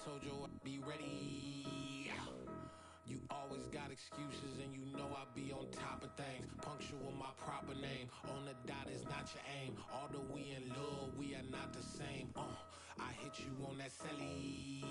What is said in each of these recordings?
told you I'd be ready. You always got excuses and you know I be on top of things. Punctual my proper name. On the dot is not your aim. Although we in love, we are not the same. I hit you on that celly.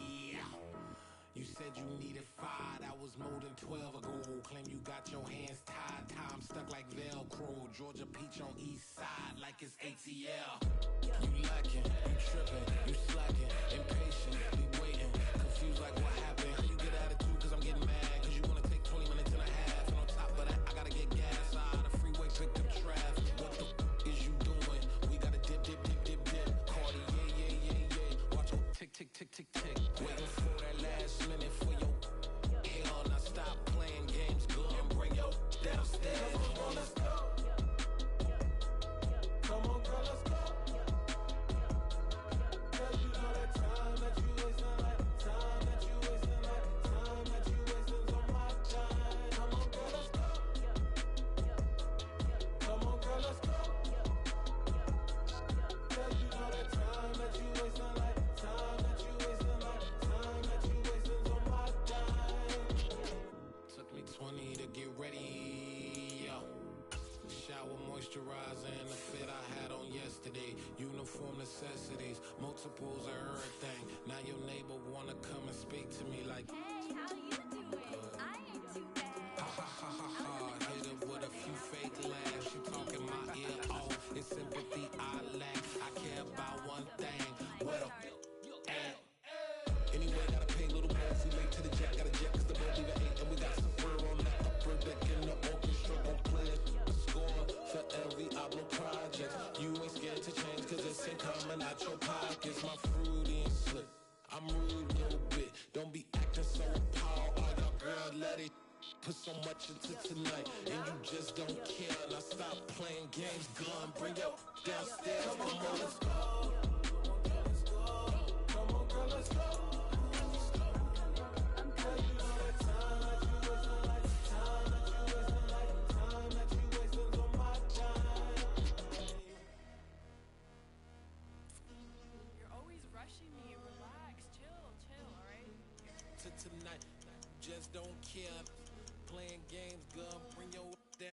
You said you needed 5, that was more than 12 ago. Claim you got your hands tied, time stuck like Velcro. Georgia Peach on east side like it's ATL. You lacking, you tripping, you slacking, impatient, be waiting, confused like what happened. How you get attitude cause I'm getting mad, cause you wanna take 20 minutes and a half. And on top of that, I gotta get gas out of the freeway, pick up traffic. What the is you doing? We gotta dip, dip, dip, dip, dip. Cardi, yeah. Watch your tick, tick, tick, tick, tick. Waiting for that last minute for your hell. Now stop playing games, go and bring your downstairs. Come on, let's go. Come on, girl, let's go. Cause you know that time that you wasting, like time that you wasting, like time that you wasting's on my time. Come on, girl, let's go. Come on, girl, let's go. Cause you know that time that you wasting, like time that you wasting, like time that you wasting's on my time. Took me 20 to get ready, yo. Shower moisturizer and the fit I had on yesterday. Uniform necessities, multiples of everything. Now your neighbor wanna come and speak to me like, hey, how you doing? I ain't too bad. ha ha ha ha ha. Hit her with a few fake laughs. She talking my ear off. It's sympathy I lack. I care about one thing. What up? Anyway, gotta pay a little more if we late to the jet. Got a jet cause the boat leave at 8. And we got some fur on the upper deck in the orchestra. Gon' play a score for every Oblo project. You ain't scared to change cause it's ain't coming out your pockets. My fruity and slip, I'm rude a little bit. Don't be acting so appalled. All y'all girl, let it put so much into tonight. And you just don't care. Now stop playing games, gun, bring your downstairs. Come on, girl, let's go. Come on, girl, let's go. Cause you know that time that you wasting, like time that you wasting, like time that you wasting's on my time. You're always rushing me. Relax, chill, alright? To tonight, just don't care. Playing games, gun, bring your down.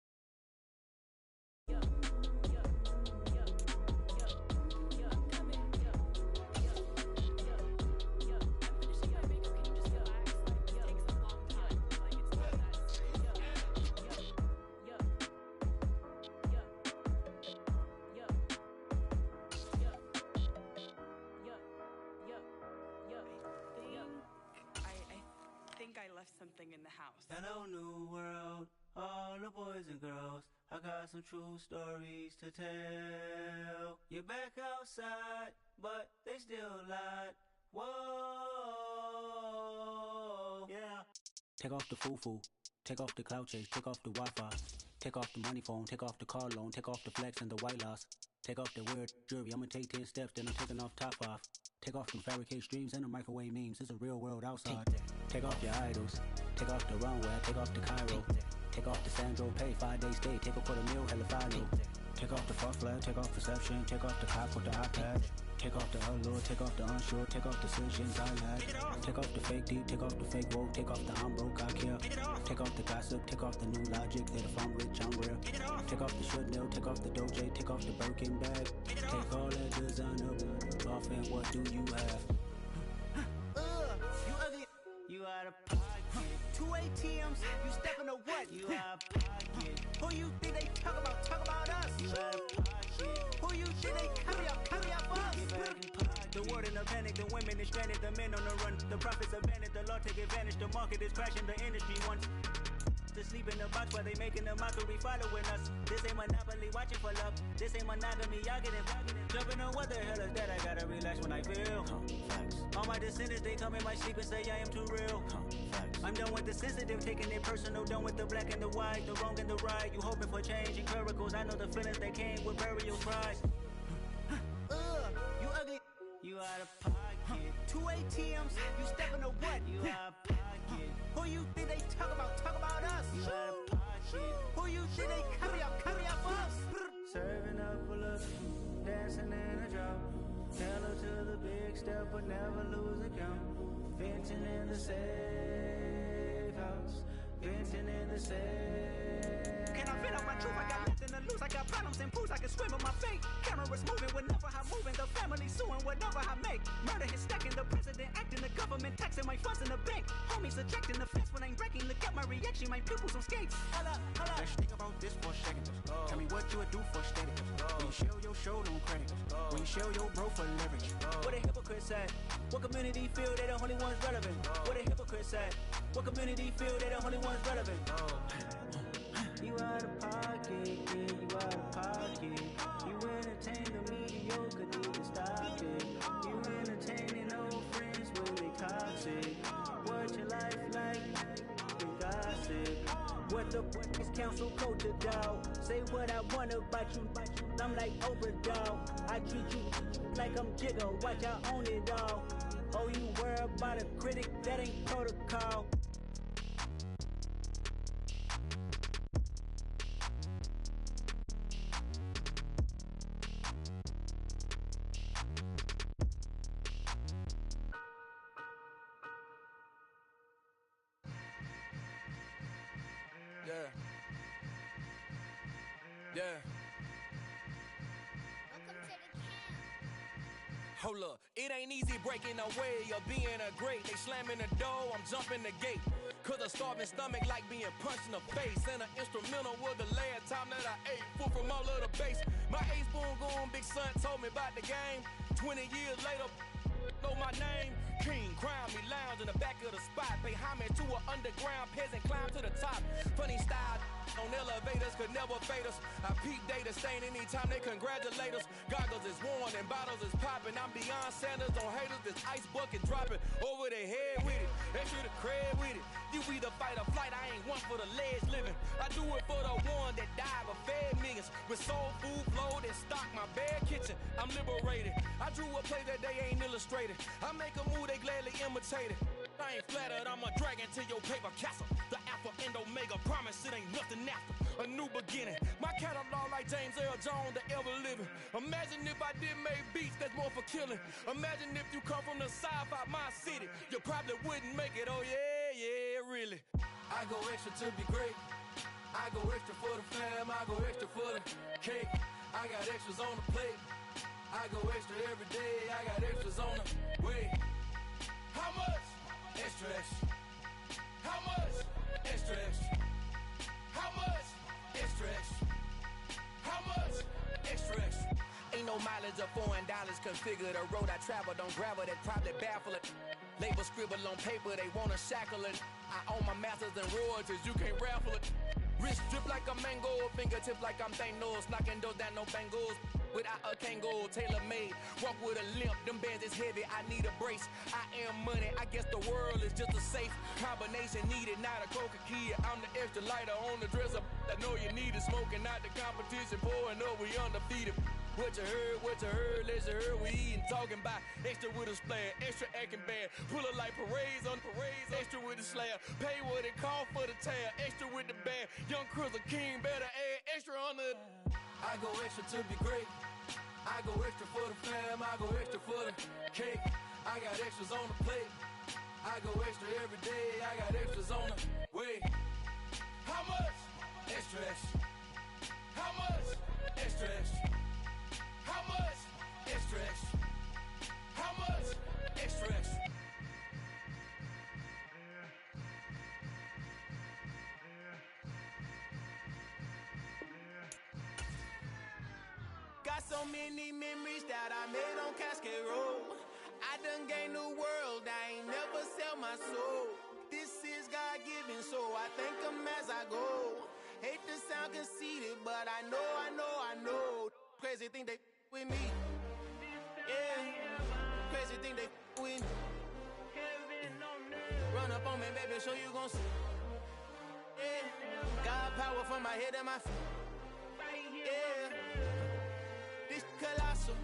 I left something in the house. Hello, new world, all the boys and girls. I got some true stories to tell. You're back outside, but they still lied. Whoa, yeah. Take off the foo-foo, take off the cloud chase, take off the Wi-Fi, take off the money phone, take off the car loan, take off the flex and the white loss, take off the weird jewelry. I'ma take 10 steps, then I'm taking off top 5. Take off them fabricated streams and the microwave memes. It's a real world outside. Take off your idols. Take off the runway. Take off the Cairo. Take off the Sandro Pay. 5-day stay. Take off for the meal. Hella final. Take off the fuck flag. Take off perception. Take off the cop with the iPad. Take off the allure. Take off the unsure. Take off decisions I lack. Take off the fake deep. Take off the fake woke. Take off the I'm broke. I care. Take off the gossip. Take off the new logic. That if I'm rich, I'm real. Take off the should know. take off the Doja, take off the Birkin bag. Take all that designer off and what do you have? You ugly, you out of pocket. 2 ATMs, you stepping to what? You out of pocket. Who you think they talk about us? You out of pocket. Who you think they carry up for us? The world in a panic, the women is stranded, the men on the run. The profits abandoned, the law take advantage, the market is crashing, the industry wants to sleep in the box while they making a mockery following us. This ain't Monopoly, watching for love. This ain't monogamy, y'all get it. Jumping on what the hell is that? I gotta relax when I feel. All my descendants, they come in my sleep and say I am too real. I'm done with the sensitive, taking it personal. Done with the black and the white, the wrong and the right. You hoping for change and miracles. I know the feelings that came with burial cries. You ugly, you out of pocket. 2 ATMs, you stepping to what? You out of pocket. Who you think they talk about us? You out of pocket. Who you think they carry up for us? Serving up a look, dancing in a drop. Tell her to the big step, but never lose a count. venting in the safe house, venting in the safe. Can I vent out my truth? I got nothing to lose. I got problems and fools. I can swim with my fate. Cameras moving whenever I'm moving. The family suing whatever I make. Murder is stacking. The president acting. The government taxing. My funds in the bank. Homies subtracting the fence when I'm breaking. Look at my reaction. My pupils on skates. Hold up, hold up. Let's think about this for a second. Tell me what you would do for status. When you show your show, no credit. When you show your bro for leverage. What a hypocrite said. What community feel they the only ones relevant? What a hypocrite said. What community feel they the only ones relevant? You out of pocket, yeah, you out of pocket. You entertain the mediocre, need to stop it. You entertaining old friends when they toxic. What your life like? You gossip. What the is council culture, dog? Say what I want about you. I'm like overdog. I treat you like I'm Jigga. Watch I own it all. Oh, you worry about a critic? That ain't protocol. Yeah. Welcome to the camp. Hold up, it ain't easy breaking away or being a great. They slamming the door, I'm jumping the gate. Cause a starving stomach like being punched in the face. And an instrumental was the last time that I ate. Food from all of the base. My ace boom goon, big son told me about the game. 20 years later, know my name. King, crown me, lounge in the back of the spot. Pay homage to an underground peasant, climb to the top. Funny style on elevators could never fade us. I peep data stain anytime they congratulate us. Goggles is worn and bottles is popping. I'm beyond Sanders on haters. This ice bucket dropping over their head with it. They should have cred with it. You either fight or flight. I ain't one for the ledge living. I do it for the one that died but fed millions. With soul food flow that stock my bare kitchen. I'm liberated. I drew a play that they ain't illustrated. I make a move they gladly imitate it. I ain't flattered, I'm a dragon to your paper castle. The alpha and omega, promise it ain't nothing after. A new beginning, my catalog like James Earl Jones, the ever living. Imagine if I did make beats that's more for killing. Imagine if you come from the sci-fi, my city. You probably wouldn't make it, oh yeah, yeah, really. I go extra to be great. I go extra for the fam, I go extra for the cake. I got extras on the plate. I go extra every day, I got extras on the way. How much? Extra, extra. How much? Extra, extra. How much? Extra, extra. How much? Extra, extra. Ain't no mileage of $4 configure the road I travel. Don't gravel that probably baffle it. Label scribble on paper, they wanna shackle it. I own my masters and royalties, you can't raffle it. Wrist drip like a mango, fingertips like I'm Thanos. Knocking those down, no bangles. Without a Kango, tailor-made. Walk with a limp, them bands is heavy, I need a brace. I am money, I guess the world is just a safe combination needed, not a coca key. I'm the extra lighter on the dresser. I know you need it, smoking out the competition, pouring up, we undefeated. What you heard, let's heard, we eating, talking about extra with a splash, extra acting bad. Pull it like parades on parades, extra with the slab. Pay what it cost for the tab, extra with the bag. Young Crizzle King, better add extra on the. I go extra to be great. I go extra for the fam, I go extra for the cake. I got extras on the plate. I go extra every day, I got extras on the way. How much? Extra, extra. How much? Extra, extra. How much? Extra, extra. How much? Extra, extra. Got so many memories that I made on Cascade Road. I done gained the world, I ain't never sell my soul. This is God-given, so I thank him as I go. Hate to sound conceited, but I know. Crazy thing they with me. Yeah, crazy thing they with me. Run up on me, baby, show you gon' see. Yeah, God power from my head and my feet. Yeah. This colossal,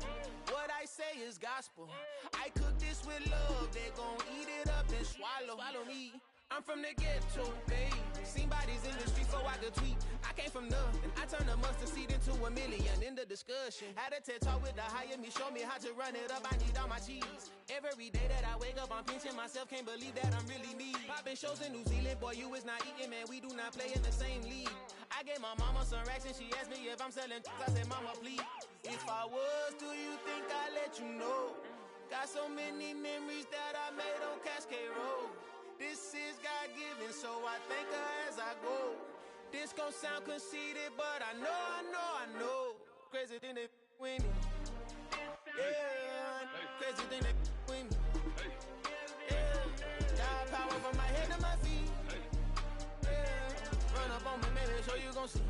what I say is gospel. I cook this with love, they gon' eat it up and swallow me. I'm from the ghetto, babe. Seen bodies in the streets so I could tweet. I came from nothing, I turn a mustard seed into a million in the discussion. Had a TED talk with the higher me, show me how to run it up. I need all my cheese. Every day that I wake up, I'm pinching myself. Can't believe that I'm really me. Popping shows in New Zealand, boy, you is not eating, man. We do not play in the same league. I gave my mama some racks and she asked me if I'm selling. I said, mama, please. If I was, do you think I'd let you know? Got so many memories that I made on Cascade Road. This is God-given, so I thank her as I go. This gon' sound conceited, but I know. Crazy thing they with me. Yeah, crazy thing they with me. Yeah, got power from my head to my feet. Yeah, run up on me, maybe show you gon' see.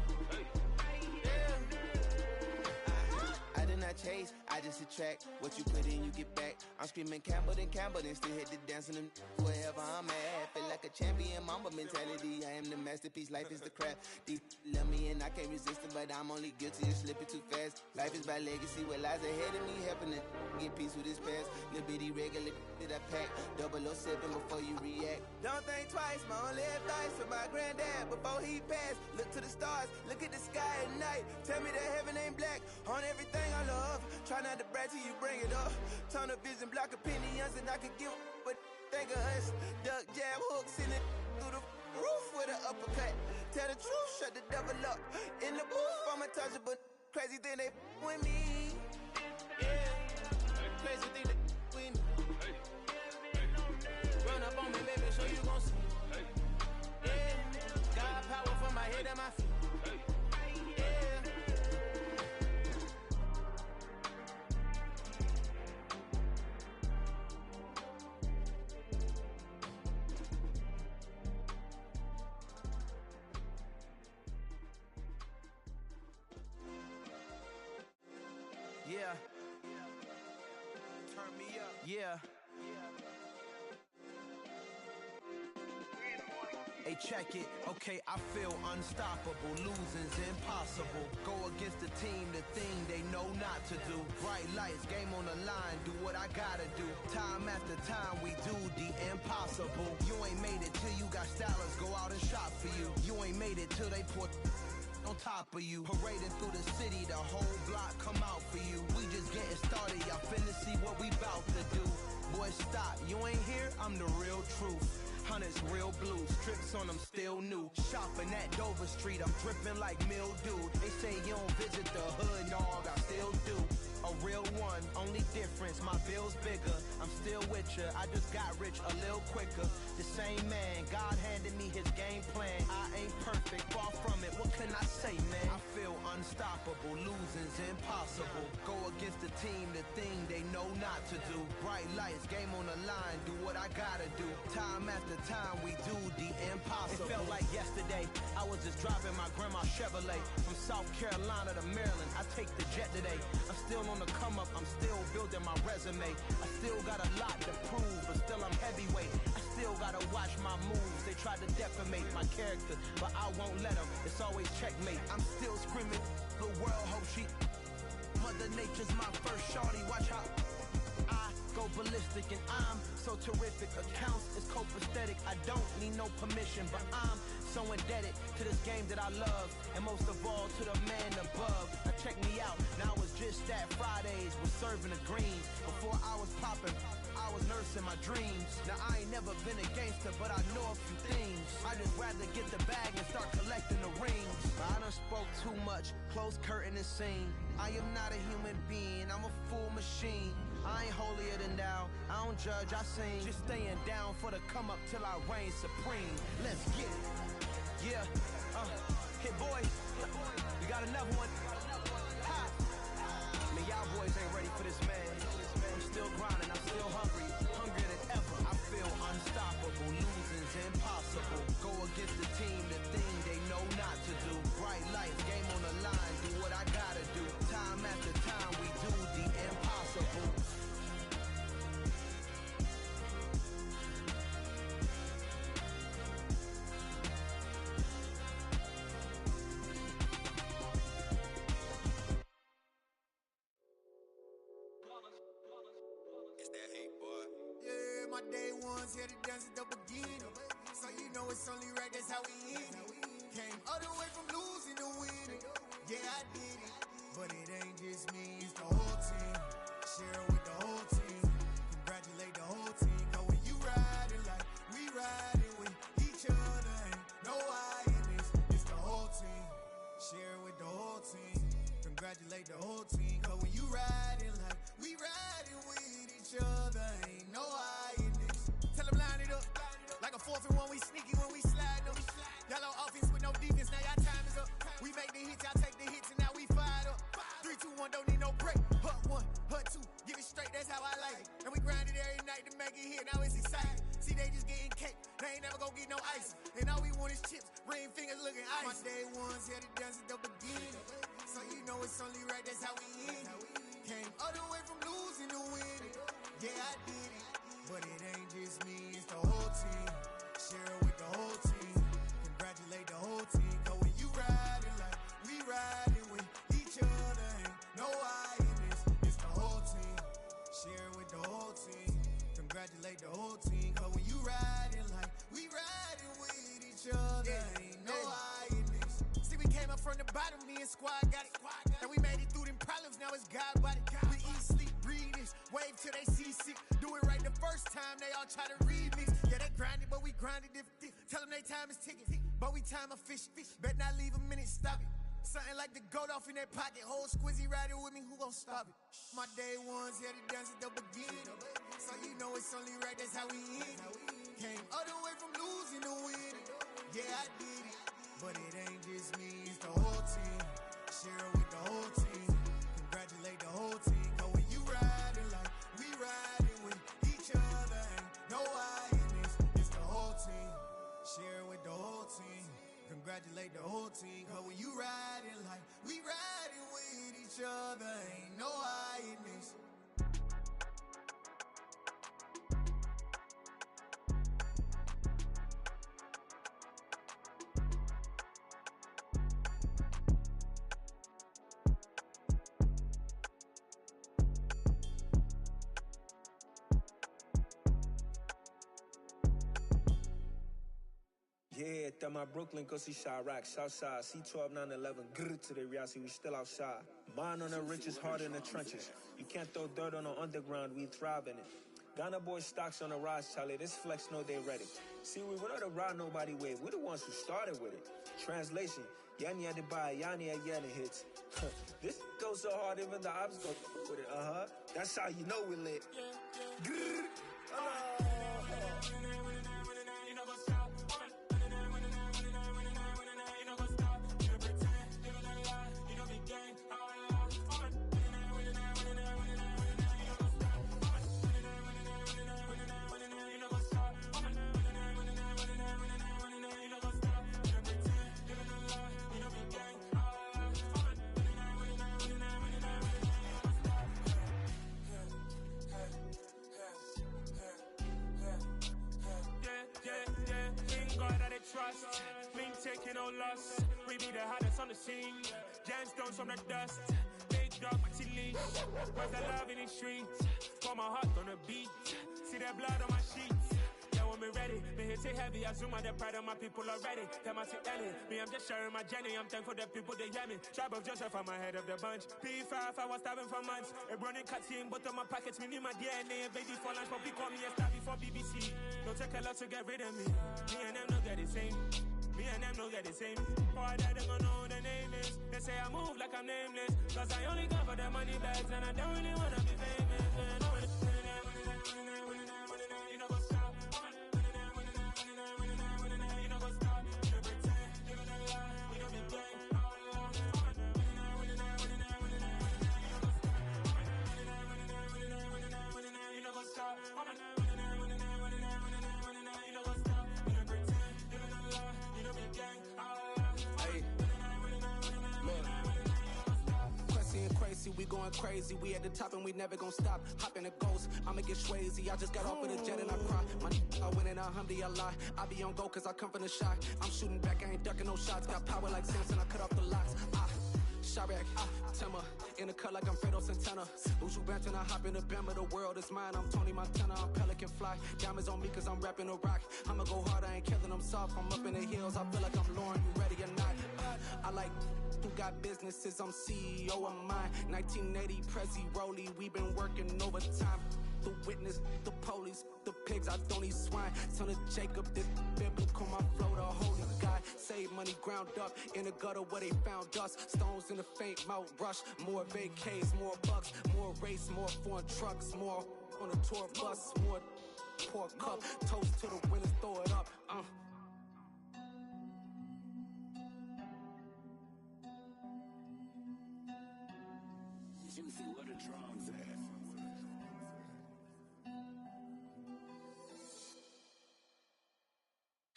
I did not chase, I just attract. What you put in, you get back. I'm screaming Campbell, then still hit the dancing and wherever I'm at. Feel like a champion, mamba mentality. I am the masterpiece, life is the crap. Deep love me and I can't resist it, but I'm only guilty of slipping too fast. Life is by legacy, what lies ahead of me, helping to get peace with this past. Little bitty regular that I pack, 007 before you react. Don't think twice, my only advice to my granddad before he passed. Look to the stars, look at the sky at night. Tell me that heaven ain't black on everything I love. Try not to brag till you bring it up. Tunnel vision, block opinions, and I could give but think of us. Duck jab hooks in it through the roof with an uppercut. Tell the truth, shut the devil up. In the booth, I'm untouchable. Crazy thing they with me. Yeah, crazy thing they with me. Run up on me, baby, so you gon' see. Yeah, got power from my head and my feet. Yeah. Turn me up. Yeah. Hey, check it. Okay, I feel unstoppable. Losing's impossible. Go against the team, the thing they know not to do. Bright lights, game on the line. Do what I gotta do. Time after time, we do the impossible. You ain't made it till you got stylers go out and shop for you. You ain't made it till they put on top of you. Parading through the city, the whole block come out for you. We just getting started, y'all finna see what we bout to do. Boy, stop, you ain't here, I'm the real truth. Hunters, real blue, strips on them still new. Shopping at Dover Street, I'm dripping like mildew. They say you don't visit the hood, dog, I still do. A real one, only difference, my bill's bigger. I'm still with ya, I just got rich a little quicker. The same man, God handed me his game plan. I ain't perfect, far from it, what can I say, man? I feel unstoppable, losing's impossible. Go against the team, the thing they know not to do. Bright lights, game on the line, do what I gotta do. Time after time, we do the impossible. It felt like yesterday, I was just driving my grandma's Chevrolet. From South Carolina to Maryland, I take the jet today. I'm still on the come up, I'm still building my resume. I still got a lot to prove, but still I'm heavyweight. I still gotta watch my moves. They try to defamate my character, but I won't let them. It's always checkmate. I'm still screaming, the world hope she. Mother Nature's my first shorty. Watch how I go ballistic, and I'm so terrific. Accounts is copacetic. I don't need no permission, but I'm so indebted to this game that I love, and most of all to the man above. Now check me out, now it's just that Fridays was serving the greens. Before I was popping, I was nursing my dreams. Now I ain't never been a gangster, but I know a few things. I just rather get the bag and start collecting the rings. But I done spoke too much, close curtain and scene. I am not a human being, I'm a full machine. I ain't holier than thou, I don't judge, I sing. Just staying down for the come up till I reign supreme. Let's get it. Yeah, hit boys, we got another one. Ha! Man, y'all boys ain't ready for this, man. I'm still grinding, I'm still hungry, hungrier than ever. I feel unstoppable, losing's impossible. Go against the team, the thing they know not to do. Bright lights, game on the line, do what I gotta do. Time after time, we do the impossible. My day ones here to dance at the beginning. So you know it's only right, that's how we end it. Came all the way from losing to winning. but it ain't just me, it's the whole team. Share it with the whole team. Congratulate the whole team. Cause when you riding like we riding with each other, ain't no I in this, it's the whole team. Share it with the whole team. Congratulate the whole team. Cause when you riding like we riding with each other, ain't no I in this. Tell them line it up. Like a 4th and 1, we sneaky when we slide them. Y'all on offense with no defense, now y'all time is up. We make the hits, y'all take the hits, and now we fired up. 3, 2, 1, don't need no break. Hut 1, hut 2, give it straight, that's how I like it. And we grind it every night to make it hit, now it's exciting. See, they just getting cake, they ain't never gonna get no ice. And all we want is chips, ring fingers looking ice. My day ones had it done since the beginning. So you know it's only right, that's how we end it. Came all the way from losing to winning. Yeah, I did it. But it ain't just me, it's the whole team. Share it with the whole team. Congratulate the whole team. Cause when you riding like we riding with each other, ain't no I in this, it's the whole team. Share it with the whole team. Congratulate the whole team. Cause when you riding like we riding with each other, ain't no I in this. See, we came up from the bottom, me and squad got it. And we made it through them problems, now it's God body. We eat, sleep, breathe this, wave till they see sick. Do it right the first time, they all try to remix. Yeah, they grinded, but we grinded different. Tell them they time is ticking, but we time a fish. Bet not leave a minute, stop it. Something like the goat off in that pocket. Whole squizzy riding with me, who gon' stop it? My day ones had it done since the beginning. So you know it's only right, that's how we end it. Came all the way from losing to winning. Yeah, I did it. But it ain't just me, it's the whole team. Share it with the whole team. Congratulate the whole team. Cause when you riding like we riding with each other, ain't no I in this, it's the whole team. Share it with the whole team. Congratulate the whole team. Cause when you riding like we riding with each other, ain't no I in this. Yeah, that my Brooklyn, go see Chirac, Southside, C12, 911, grrr to the reality, we still outside. Mine on the riches, hard in the trenches. You can't throw dirt on the underground, we thrive in it. Ghana boys stocks on the rise, Charlie, this flex know they ready. See, we not to ride nobody wave, we the ones who started with it. Translation, Yanni had to buy, Yanni had Yanni hits. This goes so hard, even the ops go with it, That's how you know we lit. Grrr. Trust, been taking no loss. We be the hardest on the scene. Gemstones from the dust. Big dog, Maxi Leash. Where's the love in the streets? Got my heart on the beat. See that blood on my sheets. Yeah, when me ready, me hit it heavy. I zoom out the pride of my people already. Tell my Ellie, me I'm just sharing my journey. I'm thankful that people they hear me. Tribe of Joseph, I'm ahead of the bunch. P5, I was starving for months. A running cut seeing but on my pockets. Me need my DNA. Baby for lunch, but we call me a star before BBC. Don't take a lot to get rid of me. Me and them don't get the same. Me and them don't get the same. Boy, that them gonna know the name is. They say I move like I'm nameless. Cause I only come for the money bags and I don't really wanna be famous. You know what's up? You know what's up? You pretend, you gonna lie. You know me gang. You know what's up? We going crazy, we at the top and we never gonna stop. Hop in a ghost, I'ma get swayzy. I just got off of the jet and I cry. I win and I lie. I be on go cause I come from the shot. I'm shooting back, I ain't ducking no shots. Got power like Samson, I cut off the locks. Chirac, Timmer, in the cut like I'm Fredo Santana. Uju Banton, I hop in the Bama, the world is mine. I'm Tony Montana, I'm Pelican Fly. Diamonds on me cause I'm rapping a rock. I'ma go hard, I ain't killing them soft. I'm up in the hills, I feel like I'm Lauren, you ready or not? I like who got businesses, I'm CEO of mine. 1980 Prezi Rolly, we been working overtime. The witness, the police, the pigs, I don't eat swine. Son of Jacob, this biblical, my flow, the holy God. Save money ground up in the gutter where they found us. Stones in the faint mouth rush. More vacays, more bucks, more race, more foreign trucks, more on a tour bus, more pour cup. Toast to the winners, throw it up. Juicy, where the drums at?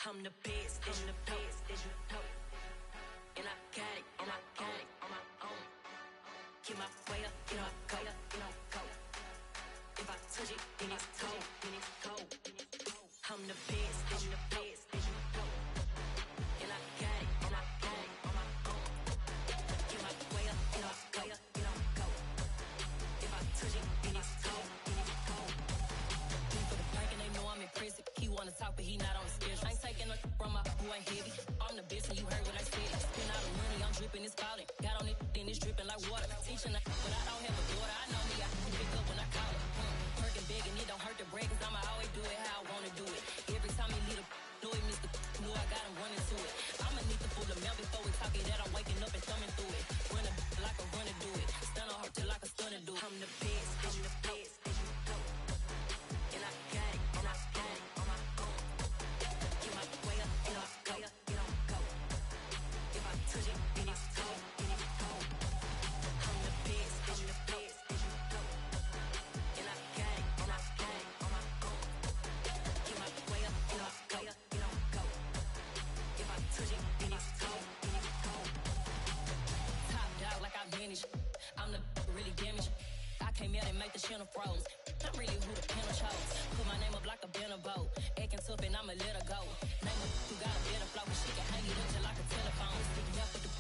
I'm the best, as you know. And I got it, on my own. Get my way up, get up, go. If I touch it, then it's cold. I'm the best, as you know. And I got it, on my own. Get my way up, get up, go. If I touch it, then it's cold. For the bank and they know I'm impressive. He wanna talk, but he not on the schedule. I ain't taking a from my boy ain't heavy. I'm the best and you heard what I said. Spend all the money, I'm dripping, it's falling. Got on it, then it's dripping like water. Teaching but I don't have a daughter. I know me, I can pick up when I call it. Perking big and it don't hurt the break, cause I'ma always do it how I wanna do it. Every time he lead a know it, Mr. Know I got him running to it. I'ma need to pull the mail before we talk it that I'm waking up and thumbing through it. Run a like a runner do it. Stun on her till like a stunner do it. I'm the best, I'm the best, as you know. And I got it, on my own. Get my way up, get up, go. If I touch it, then it's cold. I'm the best, as you know. And I got it, on my own. Get my way up, get up, go. If I touch it, then it's cold. Top dog like I vanished. I'm the really damaged. I came out and make the channel froze. I'm really who the panel chose. Put my name up like a banner boat. Acting tough and I'ma let her go. Name her who got a better flow, but she can hang it up just like a telephone. Sticking out for the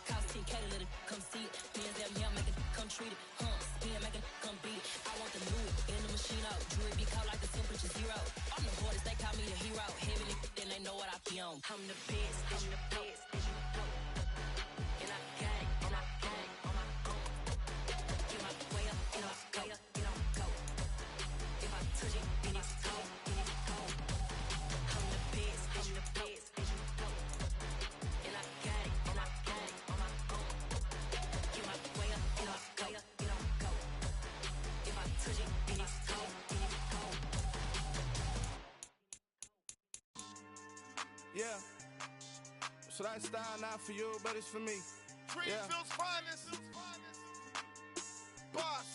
cost 10K to let it come see it. Being them here, make it come treat it. Spin, make it come beat it. I want the new in the machine out. Jewelry be caught like the temperature zero. I'm the hardest, they call me a hero. Heavily, then they know what I be on. I'm the best, as you know. And I got it, on my own. Get my way up, get up, go. If I touch it, then it's cold. I'm the best, as you know. And I got it, on my own. Get my way up, get up, go. If I touch it, then it's cold. Yeah. So that style not for you, but it's for me. Greenfield's finest. Boss.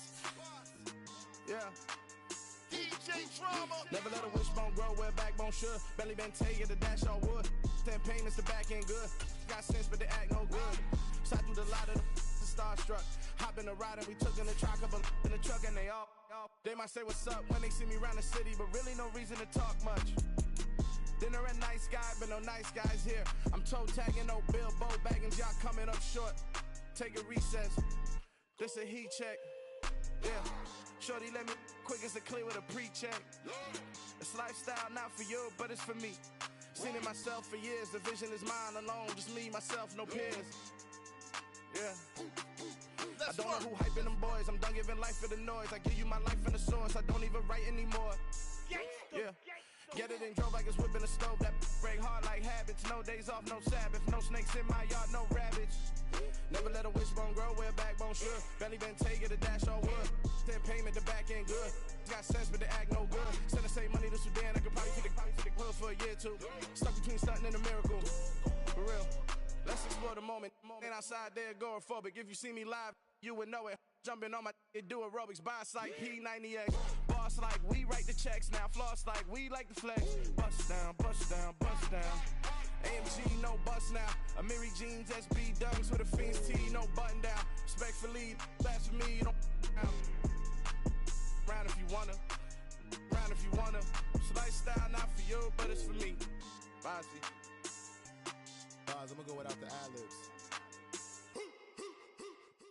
Yeah. DJ Drama. Never let a wishbone grow where backbone should. Belly been taken to dash all wood. 10 payments, the back end good. Got sense, but they act no good. So I threw the lot of the starstruck. Hop in the ride and we took in the truck up in the truck and they all. They might say what's up when they see me around the city, but really no reason to talk much. Dinner at nice guy, but no nice guys here. I'm toe tagging, no Bilbo bagging, y'all coming up short. Take a recess. This a heat check. Yeah. Shorty let me quick as a clear with a pre-check. It's lifestyle not for you, but it's for me. Seen it myself for years. The vision is mine alone. Just me, myself, no peers. Yeah. I don't know who hyping them boys. I'm done giving life for the noise. I give you my life in the source. I don't even write anymore. Yeah. Get it and drove like it's whipping a stove. That break hard like habits. No days off, no Sabbath. No snakes in my yard, no rabbits. Never let a wishbone grow where backbone should. Belly been taken to dash all wood. 10 payment, the back end good. Got sense, but they act no good. Send the same money to Sudan. I could probably feed the hood for a year or two. Stuck between stunting and a miracle. For real. Let's explore the moment. Ain't outside there agoraphobic. If you see me live, you would know it. Jumping on my do aerobics, buy like P90X. Boss like we write the checks now. Floss like we like the flex. Bust down, bust down, bust down. AMG, no bust now. Amiri jeans, SB dunks with a Fiends tee, no button down. Respectfully, that's for me, you don't round if you wanna. Round if you wanna. It's lifestyle not for you, but it's for me. Bozzy. I'm gonna go without the ad-libs.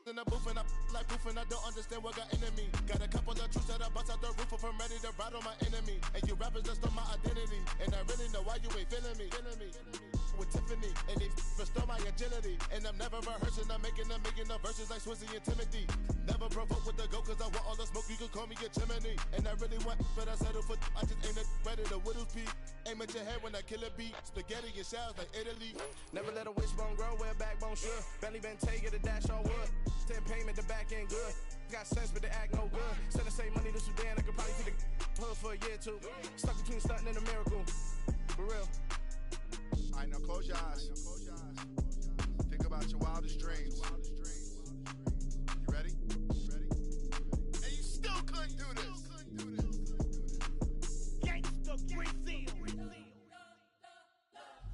In the booth and I like proof and I don't understand what got into me. Got a couple of truths that I bust out the roof if I'm ready to ride on my enemy. And you rappers just stole my identity. And I really know why you ain't feeling me. with Tiffany. And they restore my agility. And I'm never rehearsing, I'm making the verses like Swizzy and Timothy. Never provoke with the go, cause I want all the smoke, you can call me a chimney. And I really want, but I settle for, I just aim at better the widow's peak. Aim at your head when I kill a beat. Spaghetti and shells like Italy. Never let a wishbone grow where a backbone should. Bentley Bentayga, the dash all wood. 10 payment, the back end good. Got sense, but they act no good. Send the same money to Sudan, I could probably see the hood for a year or two. Stuck between stunting and a miracle. For real. Alright, now close your eyes. Think about your wildest dreams. You ready? And you still couldn't do this. Gangsta Brazil.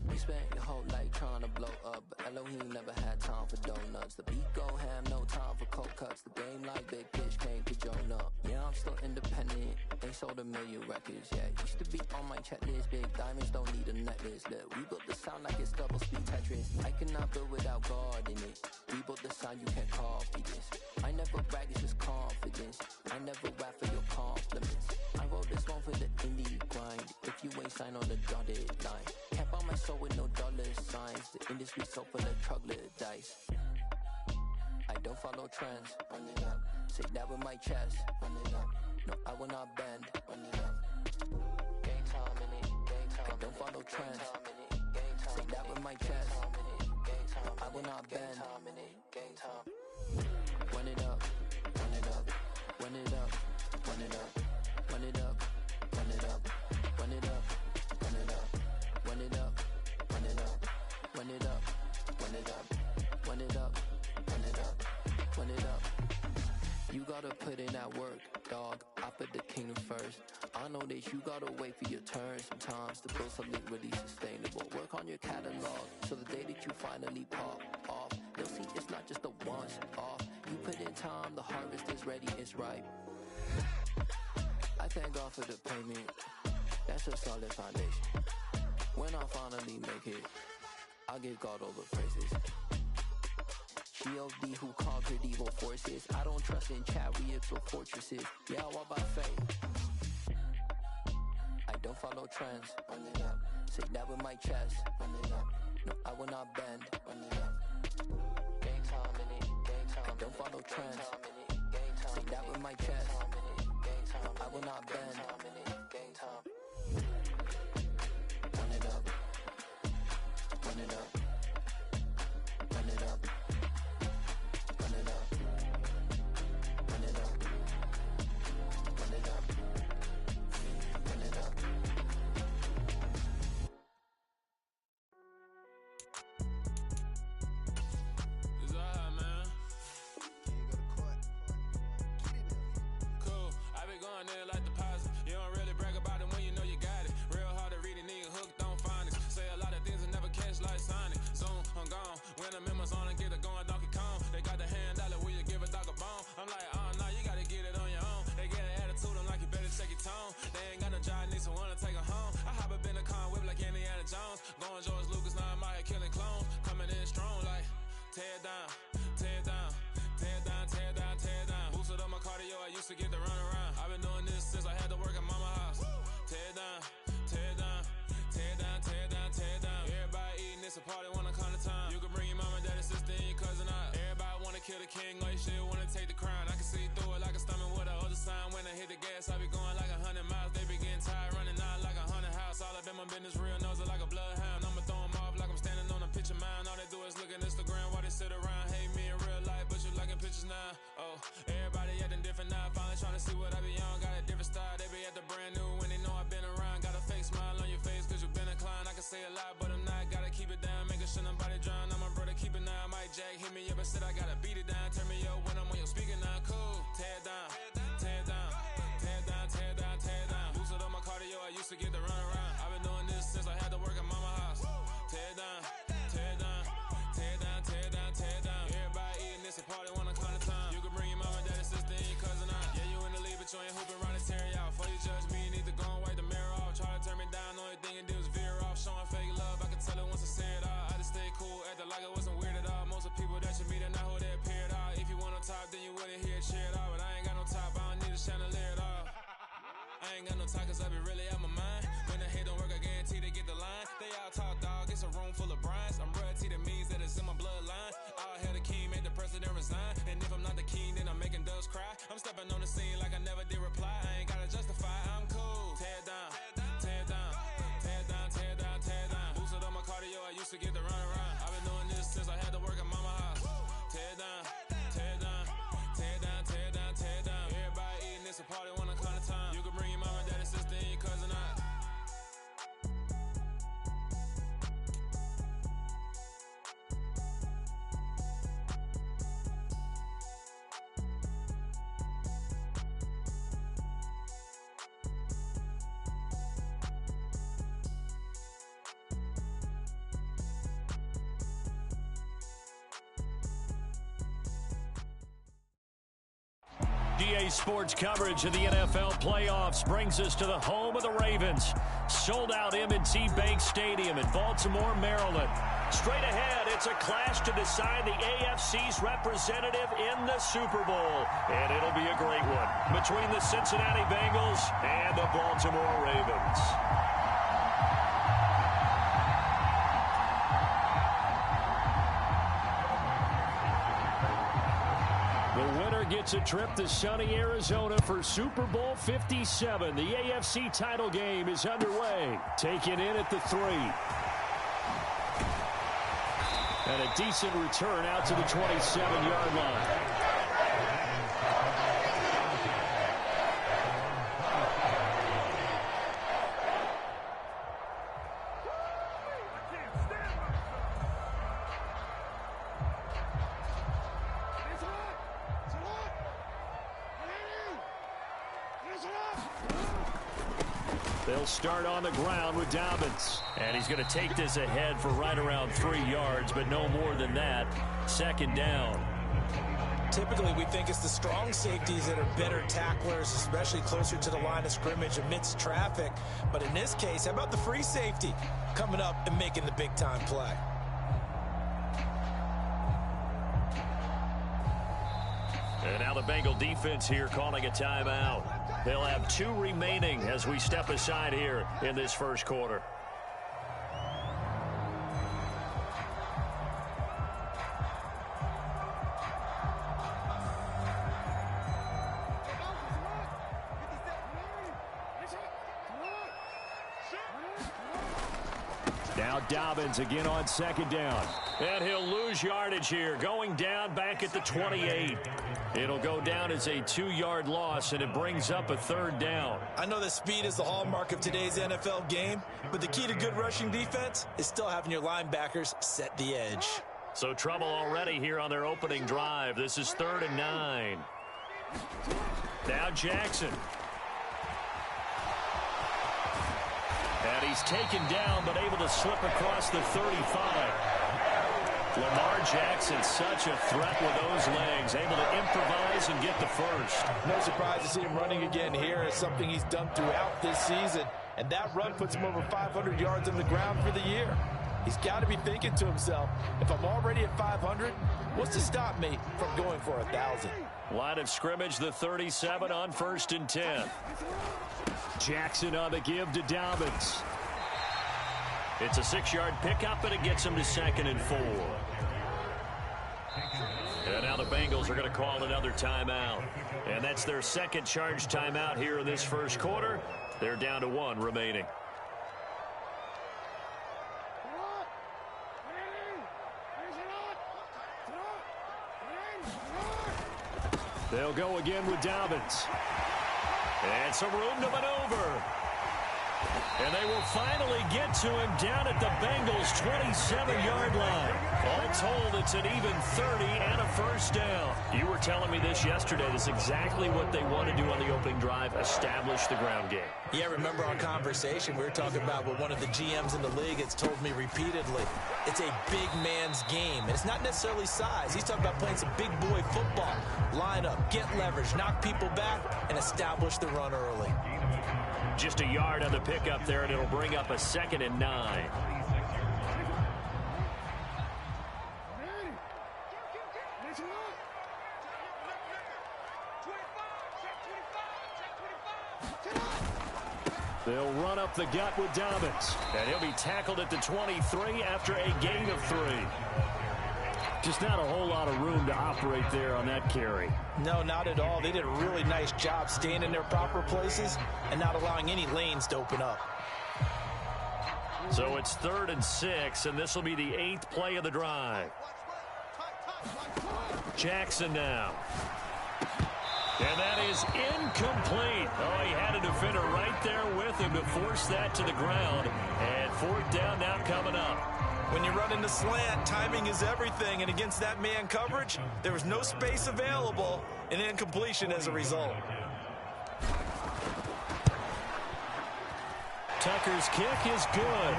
We spent your whole life trying to blow up, but Elohim never had time for donuts. The beat go ham, no time for cold cuts. The game like Big Fish came to Jonah. Yeah, I'm still independent. They sold 1 million records. Yeah, used to be on my checklist. Big diamonds don't need a necklace. Look, we built the sound like it's double speed Tetris. I cannot build without God in it. We built the sound, you can't copy this. I never brag, it's just confidence. I never rap for your compliments. I wrote this one for the indie grind. If you ain't signed on the dotted line, can't buy my soul with no dollar signs. The industry so full of troglodytes. I don't follow trends. Run it up. Say that with my chest. Run it up. No, I will not bend. Run it up. Game time in it. Game time. I don't follow trends. Say that with my chest. No, I will not bend. Game time. Run it up. Run it up. Run it up. Run it up. Run it up. Run it up. Run it up. Run it up. Run it up. Run it up. Run it up. Run it up. Run it up. Run it up. Run it up. You gotta put in that work, dog. I put the kingdom first. I know that you gotta wait for your turn sometimes to build something really sustainable. Work on your catalog, so the day that you finally pop off, you'll see it's not just a once off. You put in time, the harvest is ready, it's ripe. I thank God for the payment. That's a solid foundation. When I finally make it, I'll give God all the praises. G.O.D. who conquered evil forces. I don't trust in chariots or fortresses. Yeah, I walk by faith. I don't follow trends. Run it up. Say that with my chest. Run it up. No, I will not bend. Run it up. Game time in it. Game time. I don't follow trends. Say that with my chest. No, I will not bend. Game time. Run it up. Run it up. Run it up. Run it up. Run it up. Run it up. Run it up. It's alright, man. Cool. I be going there like deposit. You don't really brag about it when you know you got it. Real hard to read a nigga hooked on phonics. Say a lot of things and never catch like Sonic. Zoom, I'm gone. When I'm in my zone and get it going Donkey Kong. They got the hand dollar, will you give a dog a bone? I'm like, oh no, you gotta get it on your own. They get an attitude, I'm like, you better check your tone. They ain't got no job, need someone to take her home. I hop up in the car, whip like Indiana Jones. Going George Lucas, now I'm out here killing clones. Coming in strong like, tear down, tear down, tear down, tear down, tear down. Boosted up my cardio, I used to get to run around. I've been doing this since I had to work at mama house. Tear down, tear down, tear down, tear down, tear down. Everybody eating, it's a party, wanna come to time. You can bring your mama, daddy, sister, and your cousin out. Everybody wanna kill the king, or you shit wanna take the crown. I can see through it like a stomach with a other sign. When I hit the gas, I be going like 100 miles. They be getting tired, running out like 100 house. All up in my business, real nose it like a bloodhound. I'ma throw them off like I'm standing on a picture mound. All they do is look at Instagram while they sit around. Hate me in real life, but you liking pictures now. Oh, everybody acting different now. Finally trying to see what I be on. Got a different style, they be at the brand new when they know I've been around. Got a fake smile on your face cause you been inclined. I can say a lot, but I'm not. Gotta keep it down, making sure nobody drown. I'm my brother, keep it now. Mike Jack hit me up and said I gotta beat it down. Turn me up when I'm on your speaker now. Cool, tear down, tear down, tear down, tear down, tear down. Boosted up my cardio, I used to get to run around. I've been doing this since I had to work at mama house. Tear down, tear down, tear down, tear down, tear down. Everybody eating this a party, wanna come to time. You can bring your mama, daddy, sister, and your cousin out. Yeah, you in the league, but you ain't hooping around the terry out. Before you judge me, you need to go and wipe the mirror off. Try to turn me down, only thing it did was veer off. Showing fake love, I can tell it once I say it all. I just stay cool, acting like it wasn't weird at all. Most of the people that you meet are not who they appear at all. If you want on top, then you wouldn't hear it cheer at all. But I ain't got no top, I don't need a chandelier at all. I ain't got no time cause I be really out my mind. When the room full of brides. I'm royalty, that means that it's in my bloodline. All hail the king, make the president resign. And if I'm not the king, then I'm making doves cry. I'm stepping on the scene like I never did reply. I ain't gotta justify, I'm cool. Tear down, tear down, tear down, tear down, tear down. Boosted on my cardio, I used to get the run around. I've been doing this since I had to work at mama house. Tear down, tear down, tear down, tear down, tear down. Everybody eating this a party when I come to time. You can bring your mama, daddy, sister, and your cousin out. DA Sports coverage of the NFL playoffs brings us to the home of the Ravens. Sold out M&T Bank Stadium in Baltimore, Maryland. Straight ahead, it's a clash to decide the AFC's representative in the Super Bowl. And it'll be a great one between the Cincinnati Bengals and the Baltimore Ravens. The winner gets a trip to sunny Arizona for Super Bowl 57. The AFC title game is underway. Taken in at the 3. And a decent return out to the 27-yard line. They'll start on the ground with Dobbins. And he's going to take this ahead for right around 3 yards, but no more than that. Second down. Typically, we think it's the strong safeties that are better tacklers, especially closer to the line of scrimmage amidst traffic. But in this case, how about the free safety coming up and making the big-time play? And now the Bengal defense here calling a timeout. They'll have 2 remaining as we step aside here in this first quarter. Now Dobbins again on second down. And he'll lose yardage here, going down back at the 28. It'll go down as a 2-yard loss, and it brings up a third down. I know that speed is the hallmark of today's NFL game, but the key to good rushing defense is still having your linebackers set the edge. So trouble already here on their opening drive. This is 3rd and 9. Now Jackson. And he's taken down, but able to slip across the 35. Lamar Jackson, such a threat with those legs, able to improvise and get the first. No surprise to see him running again here. It's something he's done throughout this season. And that run puts him over 500 yards on the ground for the year. He's got to be thinking to himself, if I'm already at 500, what's to stop me from going for 1,000? Line of scrimmage, the 37 on 1st and 10. Jackson on the give to Dobbins. It's a 6-yard pickup, and it gets him to 2nd and 4. And now the Bengals are going to call another timeout. And that's their second charge timeout here in this first quarter. They're down to 1 remaining. They'll go again with Dobbins. And some room to maneuver. And they will finally get to him down at the Bengals' 27-yard line. All told, it's an even 30 and a first down. You were telling me this yesterday. This is exactly what they want to do on the opening drive, establish the ground game. Yeah, remember our conversation? We were talking about what one of the GMs in the league has told me repeatedly. It's a big man's game, and it's not necessarily size. He's talking about playing some big boy football. Line up, get leverage, knock people back, and establish the run early. Just a yard on the pickup there, and it'll bring up a 2nd and 9. They'll run up the gut with Dobbins. And he'll be tackled at the 23 after a gain of 3. Just not a whole lot of room to operate there on that carry. No, not at all. They did a really nice job staying in their proper places and not allowing any lanes to open up. So it's 3rd and 6, and this will be the 8th play of the drive. Jackson now. And that is incomplete. Oh, he had a defender right there with him to force that to the ground. And 4th down now coming up. When you run into slant, timing is everything. And against that man coverage, there was no space available, and incompletion as a result. Tucker's kick is good.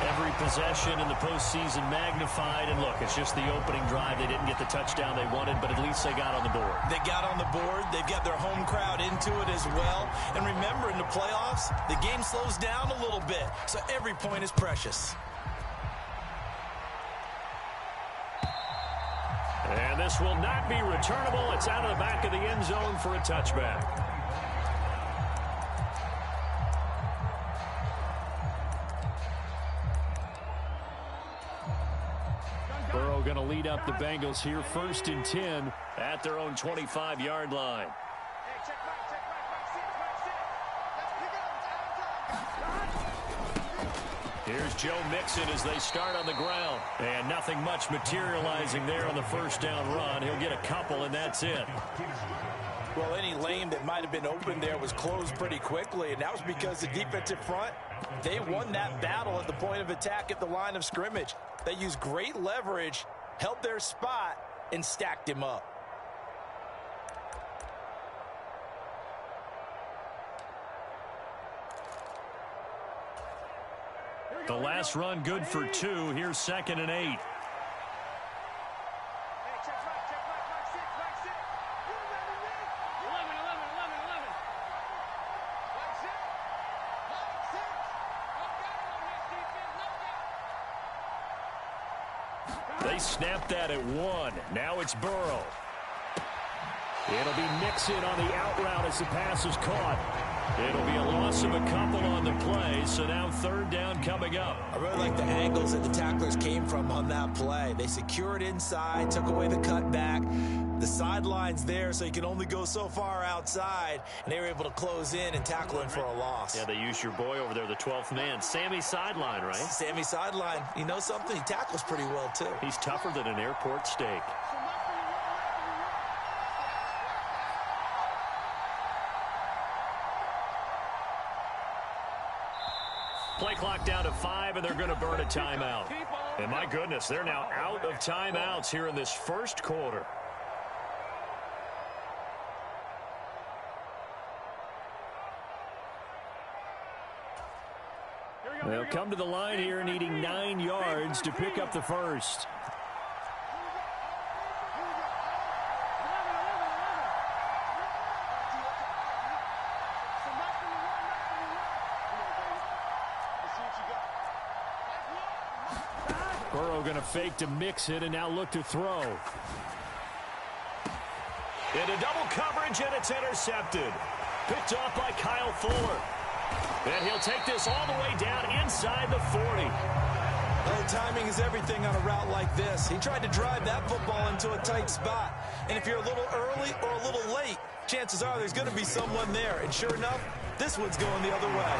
Every possession in the postseason magnified. And look, it's just the opening drive. They didn't get the touchdown they wanted, but at least they got on the board. They got on the board. They've got their home crowd into it as well. And remember, in the playoffs, the game slows down a little bit. So every point is precious. And this will not be returnable. It's out of the back of the end zone for a touchback. Burrow going to lead up the Bengals here, 1st and 10 at their own 25-yard line. Here's Joe Mixon as they start on the ground. And nothing much materializing there on the 1st down run. He'll get a couple, and that's it. Well, any lane that might have been open there was closed pretty quickly, and that was because the defensive front, they won that battle at the point of attack at the line of scrimmage. They used great leverage, held their spot, and stacked him up. The last run good for 2. Here's 2nd and 8. They snapped that at 1. Now it's Burrow. It'll be Mixon on the out route as the pass is caught. It'll be a loss of a couple on the play, so now 3rd down coming up. I really like the angles that the tacklers came from on that play. They secured inside, took away the cutback. The sideline's there, so you can only go so far outside, and they were able to close in and tackle him for a loss. Yeah, they used your boy over there, the 12th man, Sammy Sideline, right? Sammy Sideline. You know something? He tackles pretty well, too. He's tougher than an airport steak. Play clock down to 5, and they're going to burn a timeout. And my goodness, they're now out of timeouts here in this 1st quarter. They'll come to the line here needing 9 yards to pick up the 1st. Burrow going to fake to Mixon and now look to throw. Into double coverage, and it's intercepted. Picked off by Kyle Fuller. And he'll take this all the way down inside the 40. Oh, timing is everything on a route like this. He tried to drive that football into a tight spot. And if you're a little early or a little late, chances are there's going to be someone there. And sure enough, this one's going the other way.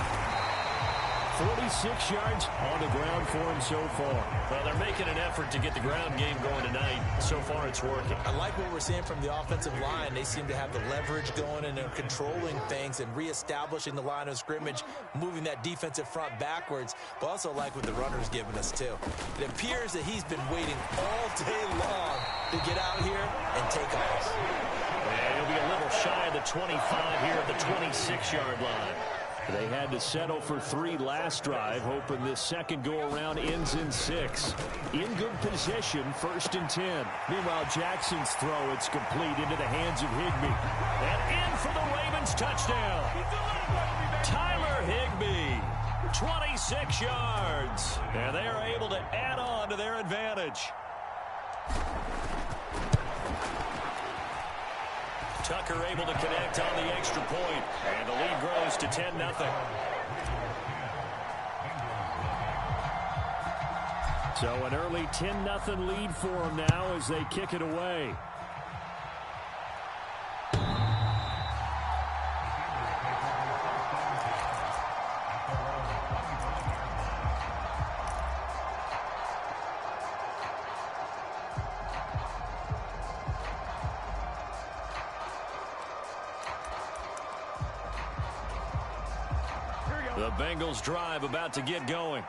46 yards on the ground for him so far. Well, they're making an effort to get the ground game going tonight. So far, it's working. I like what we're seeing from the offensive line. They seem to have the leverage going, and they're controlling things and reestablishing the line of scrimmage, moving that defensive front backwards. But also like what the runner's giving us, too. It appears that he's been waiting all day long to get out here and take off. And he'll be a little shy of the 25 here at the 26-yard line. They had to settle for 3 last drive, hoping this second go-around ends in 6. In good position, 1st and 10. Meanwhile, Jackson's throw, it's complete into the hands of Higbee. And in for the Ravens touchdown. Tyler Higbee, 26 yards. And they are able to add on to their advantage. Tucker able to connect on the extra point, and the lead grows to 10-0. So an early 10-0 lead for them now as they kick it away. The Bengals drive about to get going.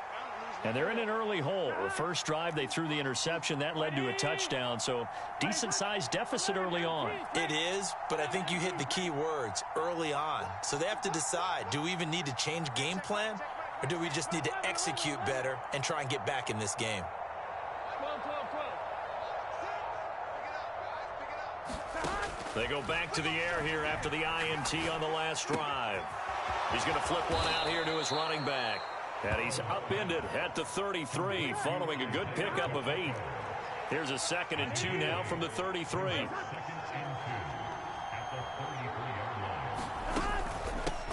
And they're in an early hole. The first drive, they threw the interception. That led to a touchdown, so decent-sized deficit early on. It is, but I think you hit the key words, early on. So they have to decide, do we even need to change game plan, or do we just need to execute better and try and get back in this game? They go back to the air here after the INT on the last drive. He's going to flip one out here to his running back. And he's upended at the 33 following a good pickup of 8. Here's a 2nd and 2 now from the 33.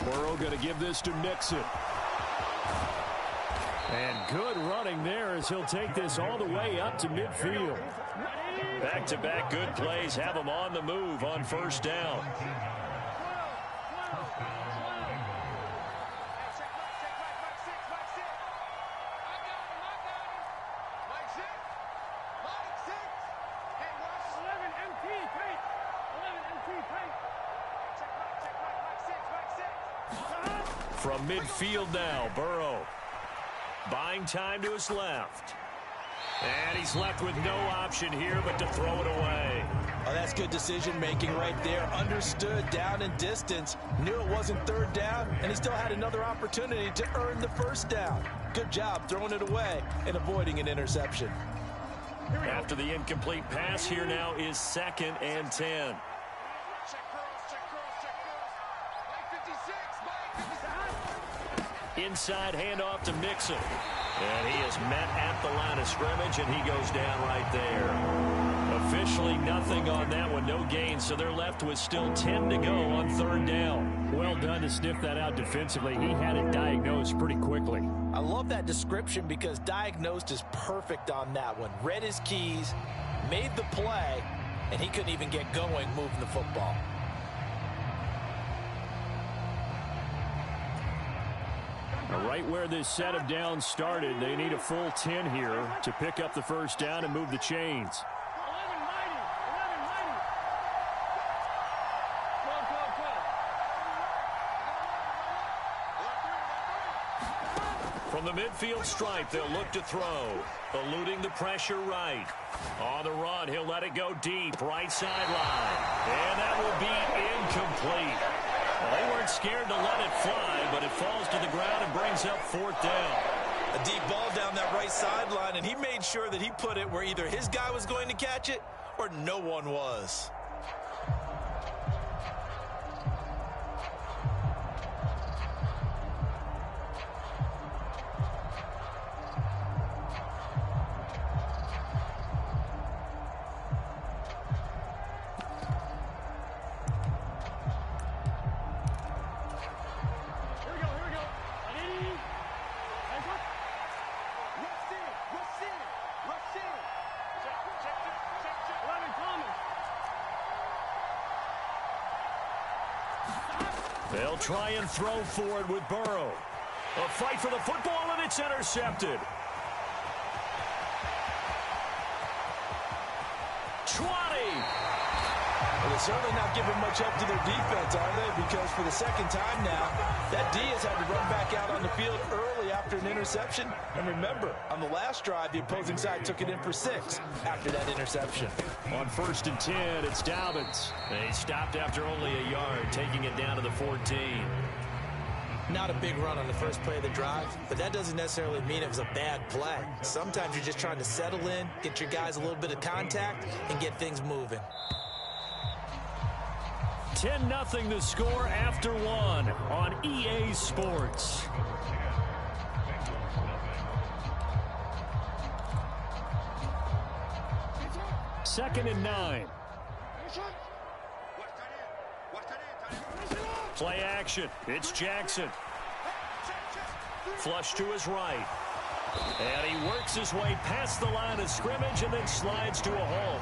Burrow going to give this to Mixon. And good running there as he'll take this all the way up to midfield. Back-to-back good plays have him on the move on first down. From midfield now, Burrow. Buying time to his left. And he's left with no option here but to throw it away. Oh, that's good decision-making right there. Understood down and distance. Knew it wasn't third down, and he still had another opportunity to earn the first down. Good job throwing it away and avoiding an interception. After the incomplete pass, here now is 2nd and 10. Inside handoff to Mixon. And he is met at the line of scrimmage, and he goes down right there. Officially nothing on that one, no gain, so they're left with still 10 to go on third down. Well done to sniff that out defensively. He had it diagnosed pretty quickly. I love that description because diagnosed is perfect on that one. Read his keys, made the play, and he couldn't even get going moving the football. Right where this set of downs started, they need a full 10 here to pick up the first down and move the chains. From the midfield stripe, they'll look to throw. Eluding the pressure right. On the run, he'll let it go deep, right sideline. And that will be incomplete. Well, they weren't scared to let it fly, but it falls to the ground and brings up 4th down. A deep ball down that right sideline, and he made sure that he put it where either his guy was going to catch it or no one was. They'll try and throw forward with Burrow. A fight for the football, and it's intercepted. 20. Well, they're certainly not giving much help to their defense, are they? Because for the second time now, that D has had to run back out on the field early after an interception. And remember, on the last drive, the opposing side took it in for 6 after that interception. On 1st and 10, it's Dobbins. They stopped after only a yard, taking it down to the 14. Not a big run on the first play of the drive, but that doesn't necessarily mean it was a bad play. Sometimes you're just trying to settle in, get your guys a little bit of contact, and get things moving. 10-0 the score after 1 on EA Sports. Second and 9. Play action. It's Jackson. Flush to his right. And he works his way past the line of scrimmage and then slides to a hole.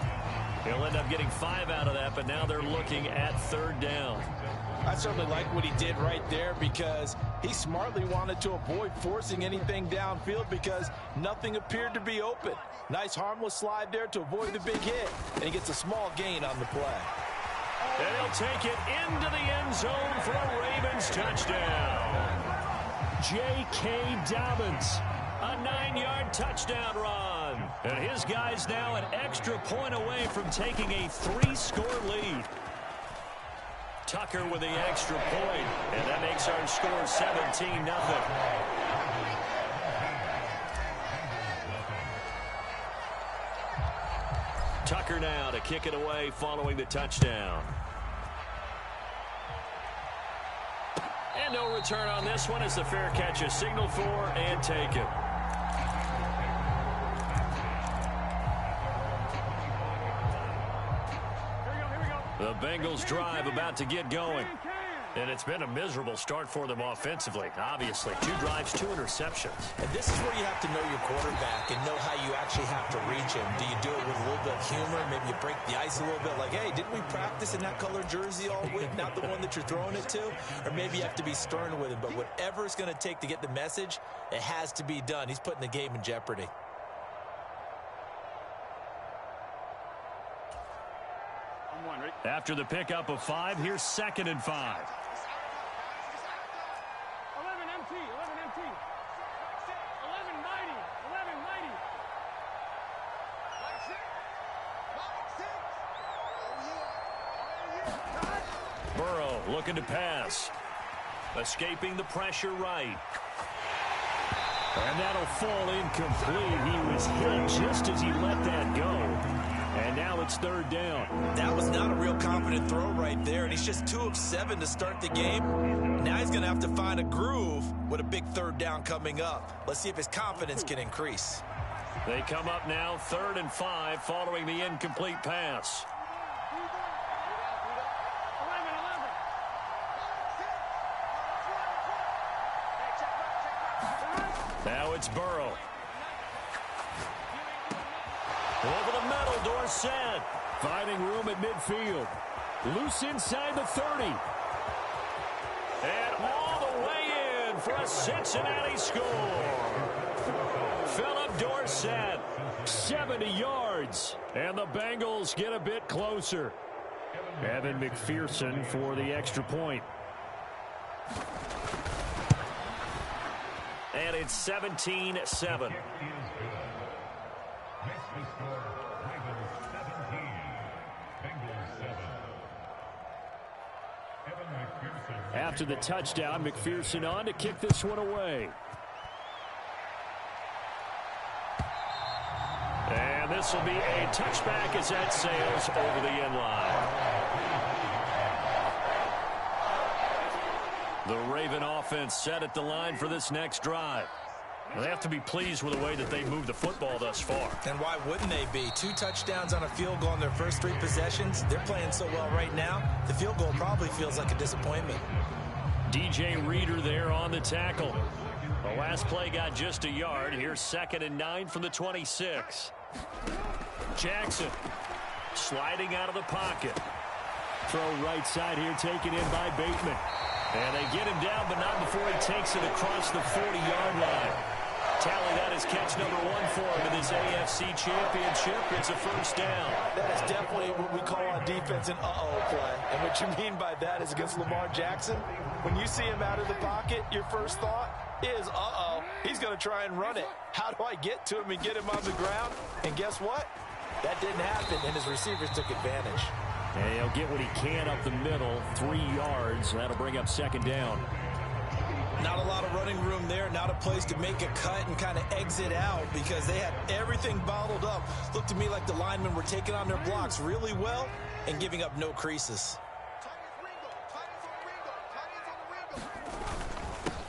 He'll end up getting 5 out of that, but now they're looking at 3rd down. I certainly like what he did right there because he smartly wanted to avoid forcing anything downfield because nothing appeared to be open. Nice harmless slide there to avoid the big hit, and he gets a small gain on the play. And he'll take it into the end zone for a Ravens touchdown. J.K. Dobbins, a 9-yard touchdown run. And his guys now an extra point away from taking a 3-score lead. Tucker with the extra point, and that makes our score 17-0. Tucker now to kick it away following the touchdown. And no return on this one as the fair catch is signaled for and taken. The Bengals drive about to get going. And it's been a miserable start for them offensively, obviously. 2 drives, 2 interceptions. And this is where you have to know your quarterback and know how you actually have to reach him. Do you do it with a little bit of humor? Maybe you break the ice a little bit like, hey, didn't we practice in that color jersey all week? Not the one that you're throwing it to? Or maybe you have to be stern with him. But whatever it's going to take to get the message, it has to be done. He's putting the game in jeopardy. After the pickup of 5, here's 2nd and 5. 11 empty. 11 empty. 11 mighty. 11 mighty. Burrow looking to pass. Escaping the pressure right. And that'll fall incomplete. He was hit just as he let that go. And now it's 3rd down. That was not a real confident throw right there, and he's just 2 of 7 to start the game. Now he's going to have to find a groove with a big 3rd down coming up. Let's see if his confidence can increase. They come up now 3rd and 5 following the incomplete pass. Now it's Burrow. Over the middle, Dorsett. Finding room at midfield. Loose inside the 30. And all the way in for a Cincinnati score. Philip Dorsett, 70 yards. And the Bengals get a bit closer. Evan McPherson for the extra point. And it's 17-7. After the touchdown, McPherson on to kick this one away. And this will be a touchback as that sails over the end line. The Raven offense set at the line for this next drive. They have to be pleased with the way that they moved the football thus far. And why wouldn't they be? 2 touchdowns on a field goal in their first 3 possessions. They're playing so well right now, the field goal probably feels like a disappointment. DJ Reader there on the tackle. The last play got just a yard. Here's 2nd and 9 from the 26. Jackson sliding out of the pocket. Throw right side here taken in by Bateman. And they get him down, but not before he takes it across the 40-yard line. Tally that is catch number 1 for him in this AFC Championship. It's a first down. That is definitely what we call on defense an uh-oh play. And what you mean by that is against Lamar Jackson, when you see him out of the pocket, your first thought is, uh-oh, he's going to try and run it. How do I get to him and get him on the ground? And guess what? That didn't happen, and his receivers took advantage. And he'll get what he can up the middle, 3 yards. That'll bring up 2nd down. Not a lot of running room there, not a place to make a cut and kind of exit out because they had everything bottled up. Looked to me like the linemen were taking on their blocks really well and giving up no creases.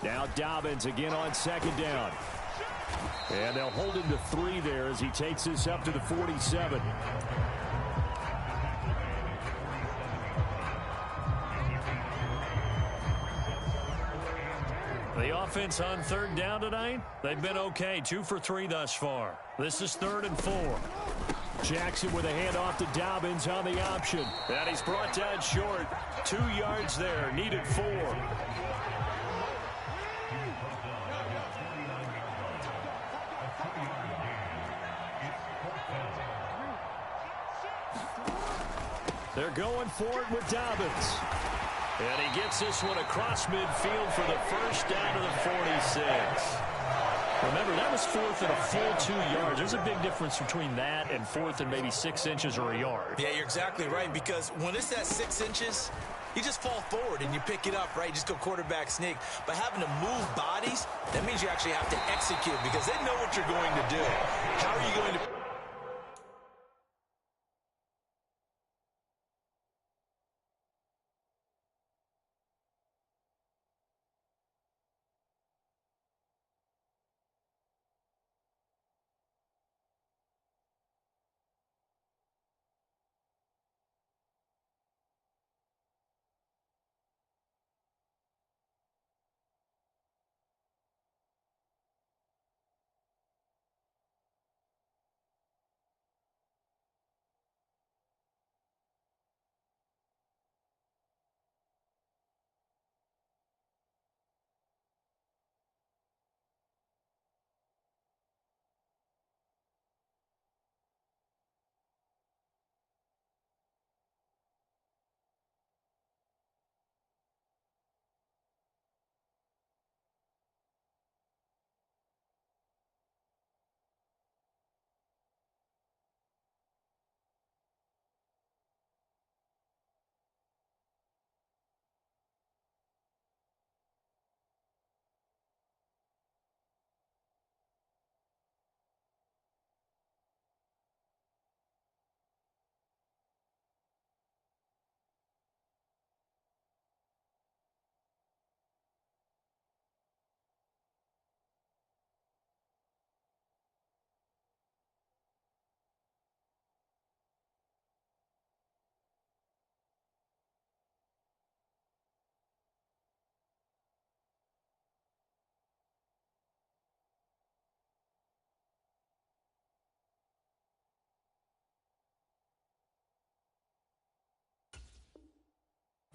Now Dobbins again on 2nd down. And they'll hold him to 3 there as he takes this up to the 47. The The offense on third down tonight, they've been okay. 2 for 3 thus far. This is 3rd and 4. Jackson with a handoff to Dobbins on the option. And he's brought down short. 2 yards there, needed 4. They're going for it with Dobbins. And he gets this one across midfield for the first down to the 46. Remember, that was 4th and a full 2 yards. There's a big difference between that and 4th and maybe 6 inches or a yard. Yeah, you're exactly right, because when it's that 6 inches, you just fall forward and you pick it up, right? You just go quarterback sneak. But having to move bodies, that means you actually have to execute because they know what you're going to do. How are you going to...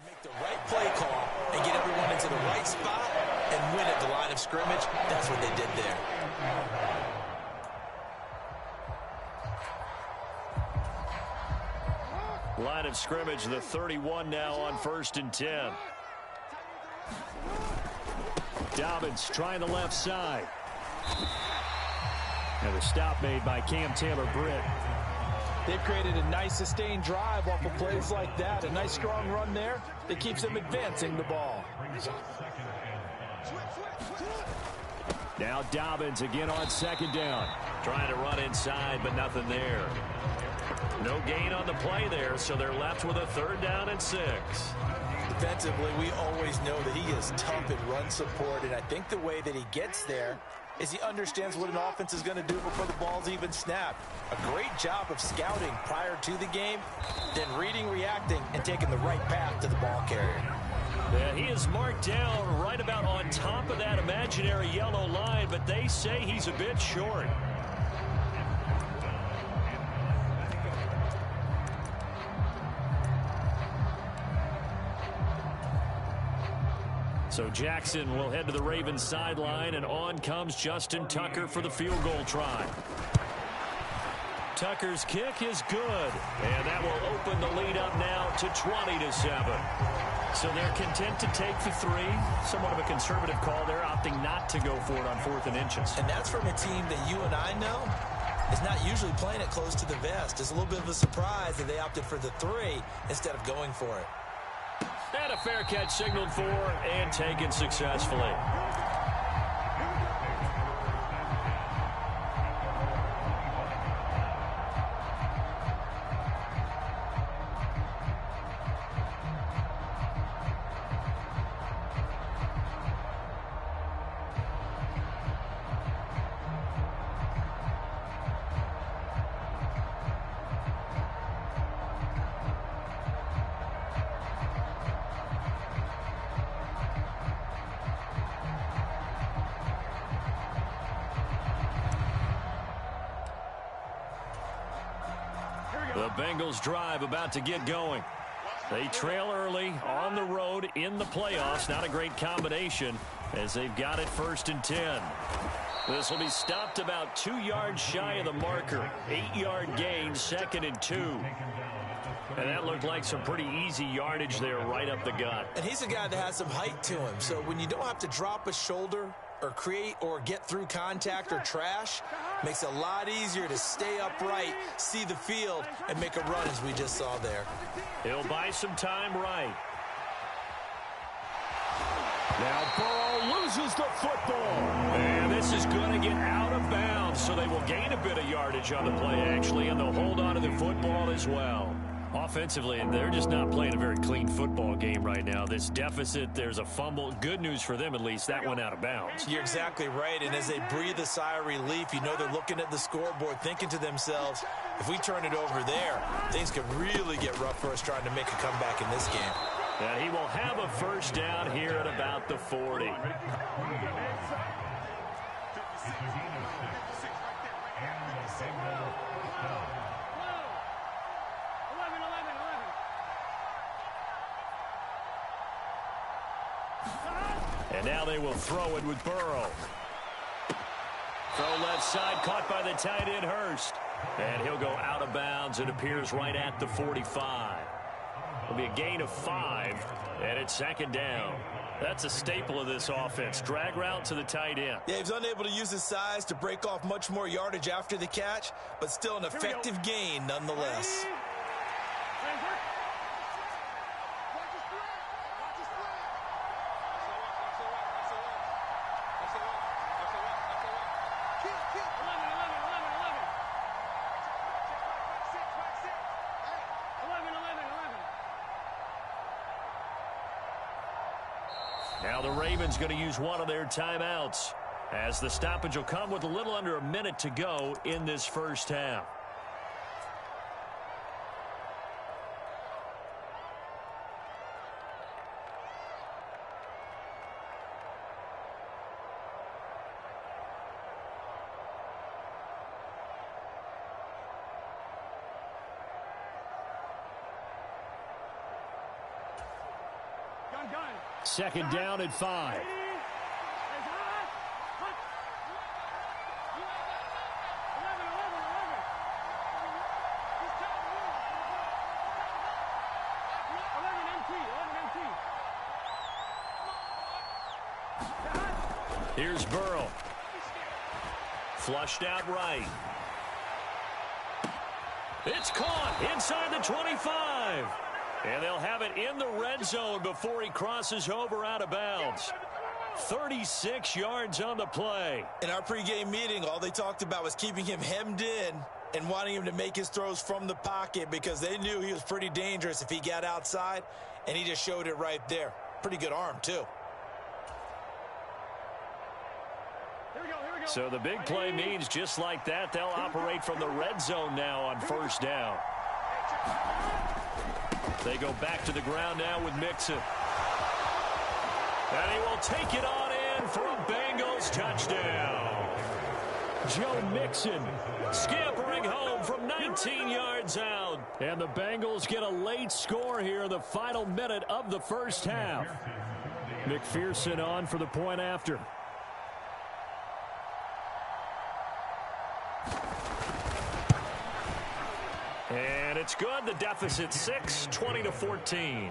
Make the right play call and get everyone into the right spot and win at the line of scrimmage. That's what they did there. Line of scrimmage, the 31 now on 1st and 10. Dobbins trying the left side. And a stop made by Cam Taylor-Britt. They've created a nice sustained drive off of plays like that. A nice strong run there that keeps them advancing the ball. Now Dobbins again on 2nd down. Trying to run inside, but nothing there. No gain on the play there, so they're left with a 3rd down and 6. Defensively, we always know that he is tough in run support, and I think the way that he gets there is he understands what an offense is going to do before the ball's even snapped. A great job of scouting prior to the game, then reading, reacting, and taking the right path to the ball carrier. Yeah, he is marked down right about on top of that imaginary yellow line, but they say he's a bit short. So Jackson will head to the Ravens sideline, and on comes Justin Tucker for the field goal try. Tucker's kick is good, and that will open the lead up now to 20-7. So they're content to take the 3. Somewhat of a conservative call there, opting not to go for it on 4th and inches. And that's from a team that you and I know is not usually playing it close to the vest. It's a little bit of a surprise that they opted for the 3 instead of going for it. And a fair catch signaled for and taken successfully. The Bengals drive about to get going. They trail early on the road in the playoffs. Not a great combination as they've got it 1st and 10. This will be stopped about 2 yards shy of the marker. 8-yard gain, 2nd and 2. And that looked like some pretty easy yardage there right up the gut. And he's a guy that has some height to him. So when you don't have to drop a shoulder or create or get through contact or trash, makes it a lot easier to stay upright, see the field, and make a run as we just saw there. He'll buy some time right. Now Burrow loses the football. And this is going to get out of bounds, so they will gain a bit of yardage on the play, actually, and they'll hold on to the football as well. Offensively, they're just not playing a very clean football game right now. This deficit, there's a fumble. Good news for them, at least. That went out of bounds. You're exactly right, and as they breathe a sigh of relief, you know they're looking at the scoreboard, thinking to themselves, if we turn it over there, things could really get rough for us trying to make a comeback in this game. And he will have a 1st down here at about the 40. And now they will throw it with Burrow. Throw left side, caught by the tight end Hurst. And he'll go out of bounds. It appears right at the 45. It'll be a gain of 5, and it's 2nd down. That's a staple of this offense. Drag route to the tight end. Yeah, he's unable to use his size to break off much more yardage after the catch, but still an effective gain nonetheless. Now the Ravens going to use one of their timeouts, as the stoppage will come with a little under a minute to go in this 1st half. Second down at 5. Here's Burrow. Flushed out right. It's caught inside the 25. And they'll have it in the red zone before he crosses over out of bounds. 36 yards on the play. In our pregame meeting, all they talked about was keeping him hemmed in and wanting him to make his throws from the pocket because they knew he was pretty dangerous if he got outside, and he just showed it right there. Pretty good arm, too. So the big play means just like that, they'll operate from the red zone now on 1st down. They go back to the ground now with Mixon. And he will take it on in for a Bengals touchdown. Joe Mixon scampering home from 19 yards out. And the Bengals get a late score here in the final minute of the 1st half. McPherson on for the point after. And it's good. The deficit 6, 20-14.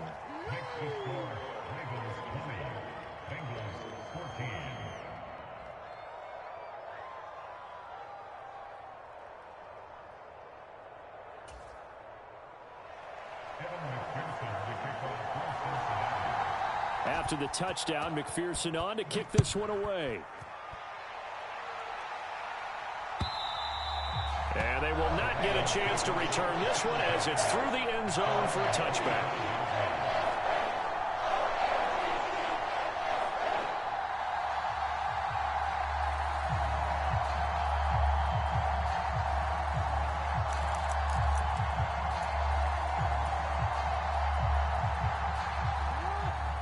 After the touchdown, McPherson on to kick this one away. And they will not get a chance to return this one as it's through the end zone for a touchback.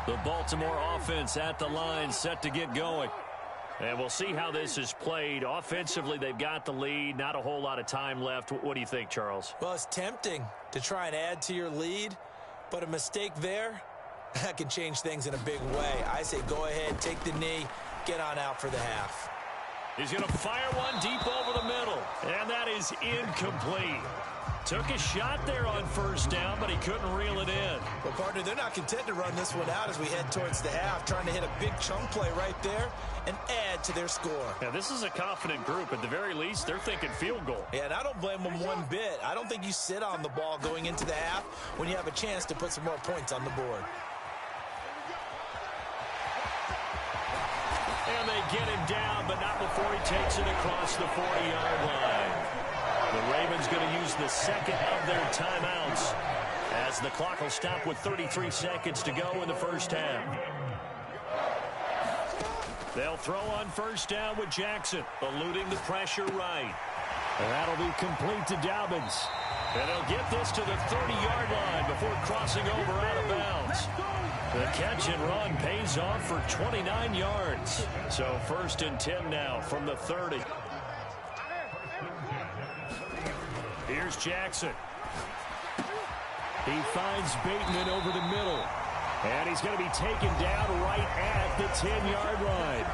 The Baltimore offense at the line, set to get going. And we'll see how this is played. Offensively, they've got the lead. Not a whole lot of time left. What do you think, Charles? Well, it's tempting to try and add to your lead, but a mistake there, that can change things in a big way. I say go ahead, take the knee, get on out for the half. He's going to fire one deep over the middle, and that is incomplete. Took a shot there on first down, but he couldn't reel it in. Well, partner, they're not content to run this one out as we head towards the half, trying to hit a big chunk play right there and add to their score. Yeah, this is a confident group. At the very least, they're thinking field goal. Yeah, and I don't blame them one bit. I don't think you sit on the ball going into the half when you have a chance to put some more points on the board. And they get him down, but not before he takes it across the 40-yard line. The Ravens going to use the second of their timeouts as the clock will stop with 33 seconds to go in the first half. They'll throw on first down with Jackson, eluding the pressure right. And that'll be complete to Dobbins. And they'll get this to the 30-yard line before crossing over out of bounds. The catch and run pays off for 29 yards. So 1st and 10 now from the 30. Here's Jackson. He finds Bateman over the middle. And he's going to be taken down right at the 10-yard line.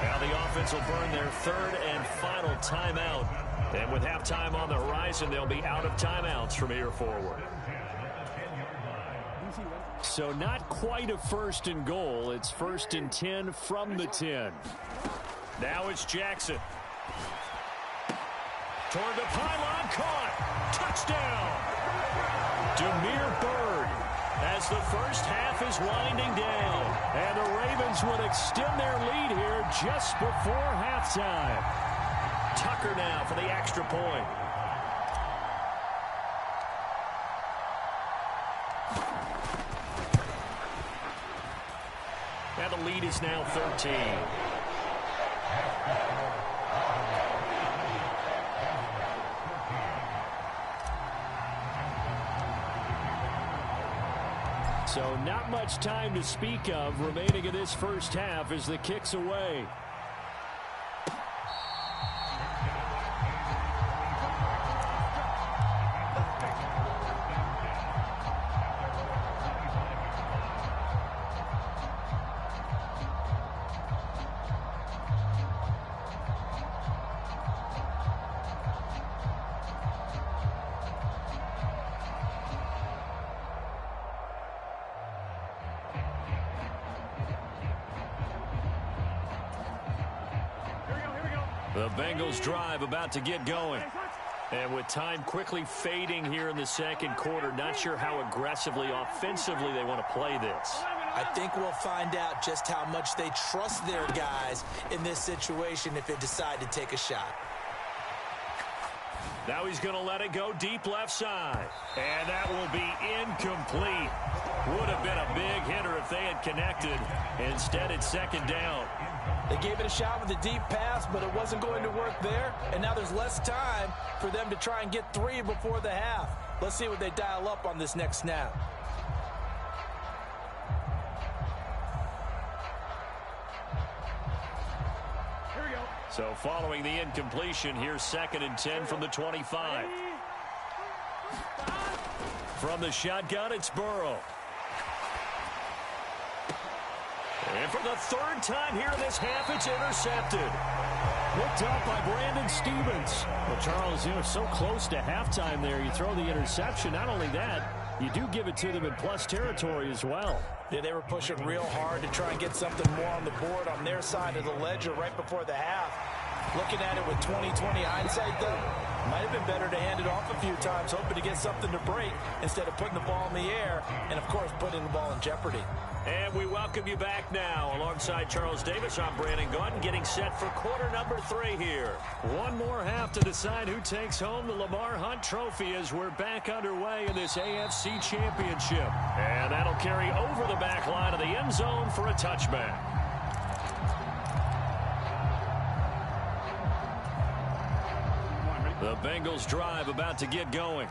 Now the offense will burn their 3rd and final timeout. And with halftime on the horizon, they'll be out of timeouts from here forward. So not quite a 1st and goal. It's 1st and 10 from the 10. Now it's Jackson. Toward the pylon, caught. Touchdown. Demir Bird as the first half is winding down. And the Ravens would extend their lead here just before halftime. Tucker now for the extra point. And the lead is now 13. So not much time to speak of remaining in this first half as the kick's away. The Bengals drive about to get going. And with time quickly fading here in the second quarter, not sure how aggressively, offensively they want to play this. I think we'll find out just how much they trust their guys in this situation if they decide to take a shot. Now he's going to let it go deep left side. And that will be incomplete. Would have been a big hitter if they had connected. Instead, it's 2nd down. They gave it a shot with a deep pass, but it wasn't going to work there. And now there's less time for them to try and get 3 before the half. Let's see what they dial up on this next snap. Here we go. So following the incompletion, here's 2nd and 10 from the 25. From the shotgun, it's Burrow. And for the 3rd time here in this half, it's intercepted. Looked up by Brandon Stevens. Well, Charles, so close to halftime there. You throw the interception. Not only that, you do give it to them in plus territory as well. Yeah, they were pushing real hard to try and get something more on the board on their side of the ledger right before the half. Looking at it with 20/20 hindsight, though, might have been better to hand it off a few times, hoping to get something to break instead of putting the ball in the air and, of course, putting the ball in jeopardy. And we welcome you back now. Alongside Charles Davis, I'm Brandon Gaudin, getting set for quarter number 3 here. One more half to decide who takes home the Lamar Hunt Trophy as we're back underway in this AFC Championship. And that'll carry over the back line of the end zone for a touchback. The Bengals drive about to get going.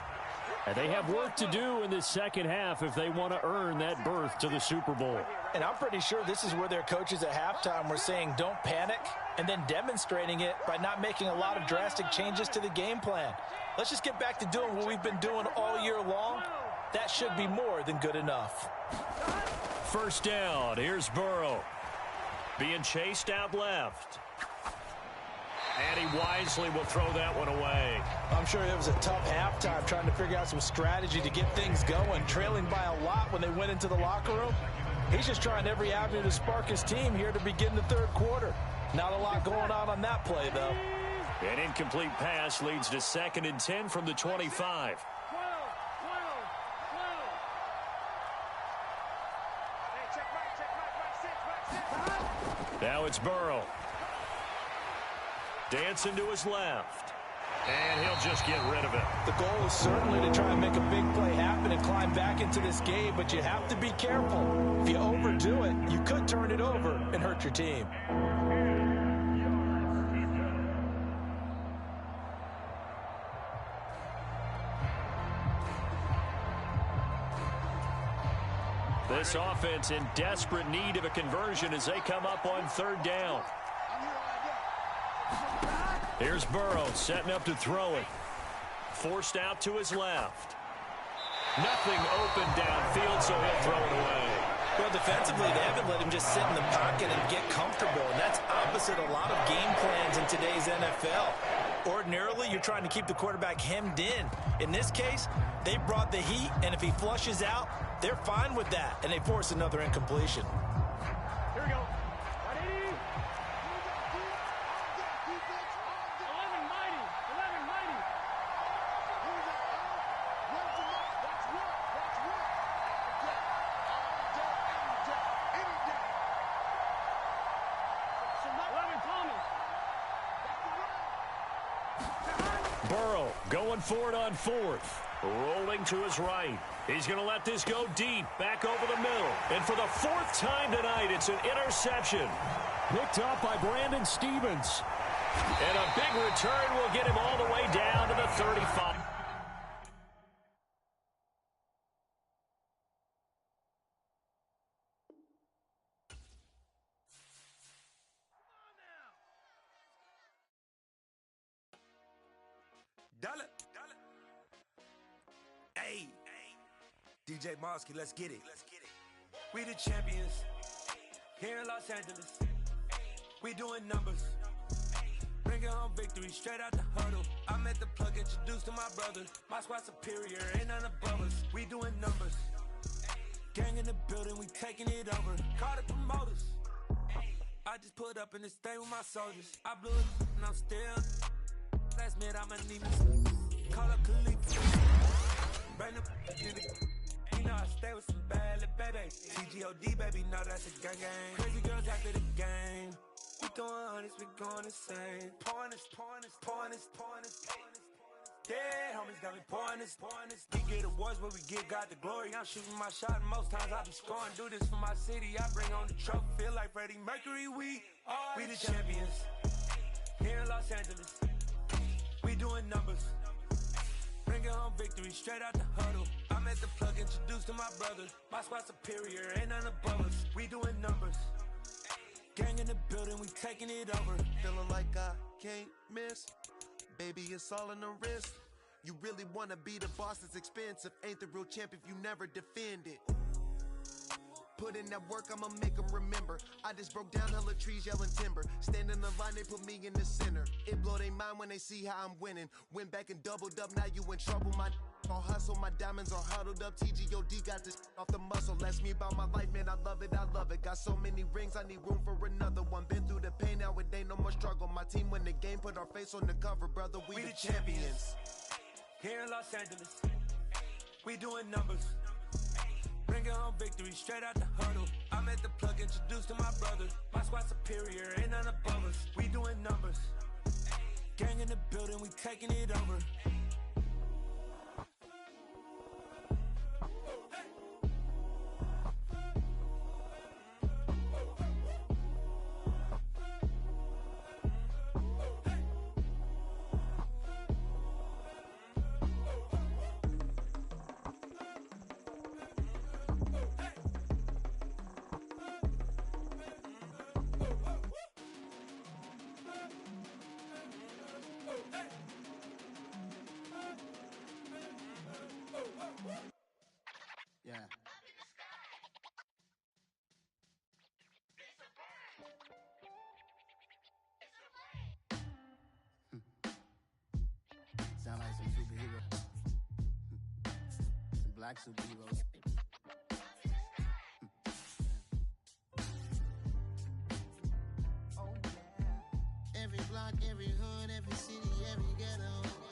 And they have work to do in this second half if they want to earn that berth to the Super Bowl. And I'm pretty sure this is where their coaches at halftime were saying don't panic, and then demonstrating it by not making a lot of drastic changes to the game plan. Let's just get back to doing what we've been doing all year long. That should be more than good enough. First down. Here's Burrow. Being chased out left. And he wisely will throw that one away. I'm sure it was a tough halftime trying to figure out some strategy to get things going, trailing by a lot when they went into the locker room. He's just trying every avenue to spark his team here to begin the third quarter. Not a lot going on that play, though. An incomplete pass leads to 2nd and 10 from the 25. Now it's Burrow. Dancing to his left. And he'll just get rid of it. The goal is certainly to try and make a big play happen and climb back into this game, but you have to be careful. If you overdo it, you could turn it over and hurt your team. This offense in desperate need of a conversion as they come up on 3rd down. Here's Burrow setting up to throw it. Forced out to his left. Nothing open downfield, so he'll throw it away. Well, defensively, they haven't let him just sit in the pocket and get comfortable, and that's opposite a lot of game plans in today's NFL. Ordinarily, you're trying to keep the quarterback hemmed in. In this case, they brought the heat, and if he flushes out, they're fine with that, and they force another incompletion. Here we go. Burrow going for it on 4th. Rolling to his right. He's going to let this go deep, back over the middle. And for the 4th time tonight, it's an interception. Picked up by Brandon Stevens. And a big return will get him all the way down to the 35. Dollar. Hey, DJ Mosky, let's get it. We the champions here in Los Angeles. We doing numbers. Bringing home victory straight out the huddle. I'm at the plug, introduced to my brother. My squad superior, ain't none above us. We doing numbers. Gang in the building, we taking it over. Call the promoters. I just put up in this thing with my soldiers. I blew it and I'm still. Last minute, I'ma need me. Call up Khalif. Brand new you know I stay with some bad little baby. TGOD, baby, know that's a gang gang. Crazy girls after the game. We throwing hundreds, we going insane. Pouring this. Dead homies got me pouring this. We get awards, but we give God the glory. I'm shooting my shot, and most times I be scoring. Do this for my city, I bring on the trophy. Feel like Freddie Mercury, we the champions here in Los Angeles. We doing numbers. Bringing home victory straight out the huddle. I'm at the plug, introduced to my brother. My squad superior, ain't none above us. We doing numbers. Gang in the building, we taking it over. Feeling like I can't miss. Baby, it's all in the wrist. You really wanna be the boss, it's expensive. Ain't the real champ if you never defend it. Put in that work, I'ma make them remember. I just broke down hella trees, yelling timber. Stand in the line, they put me in the center. It blow they mind when they see how I'm winning. Went back and doubled up, now you in trouble. My all hustle, my diamonds are huddled up. TGOD got this off the muscle. Ask me about my life, man, I love it. Got so many rings, I need room for another one. Been through the pain, now it ain't no more struggle. My team win the game, put our face on the cover, brother. We the champions. Here in Los Angeles, we doing numbers. Bringing home victory straight out the huddle. I'm at the plug, introduced to my brother. My squad superior, ain't none above us. We doing numbers. Gang in the building, we taking it over. black superheroes. Every block, every hood, every city, every ghetto.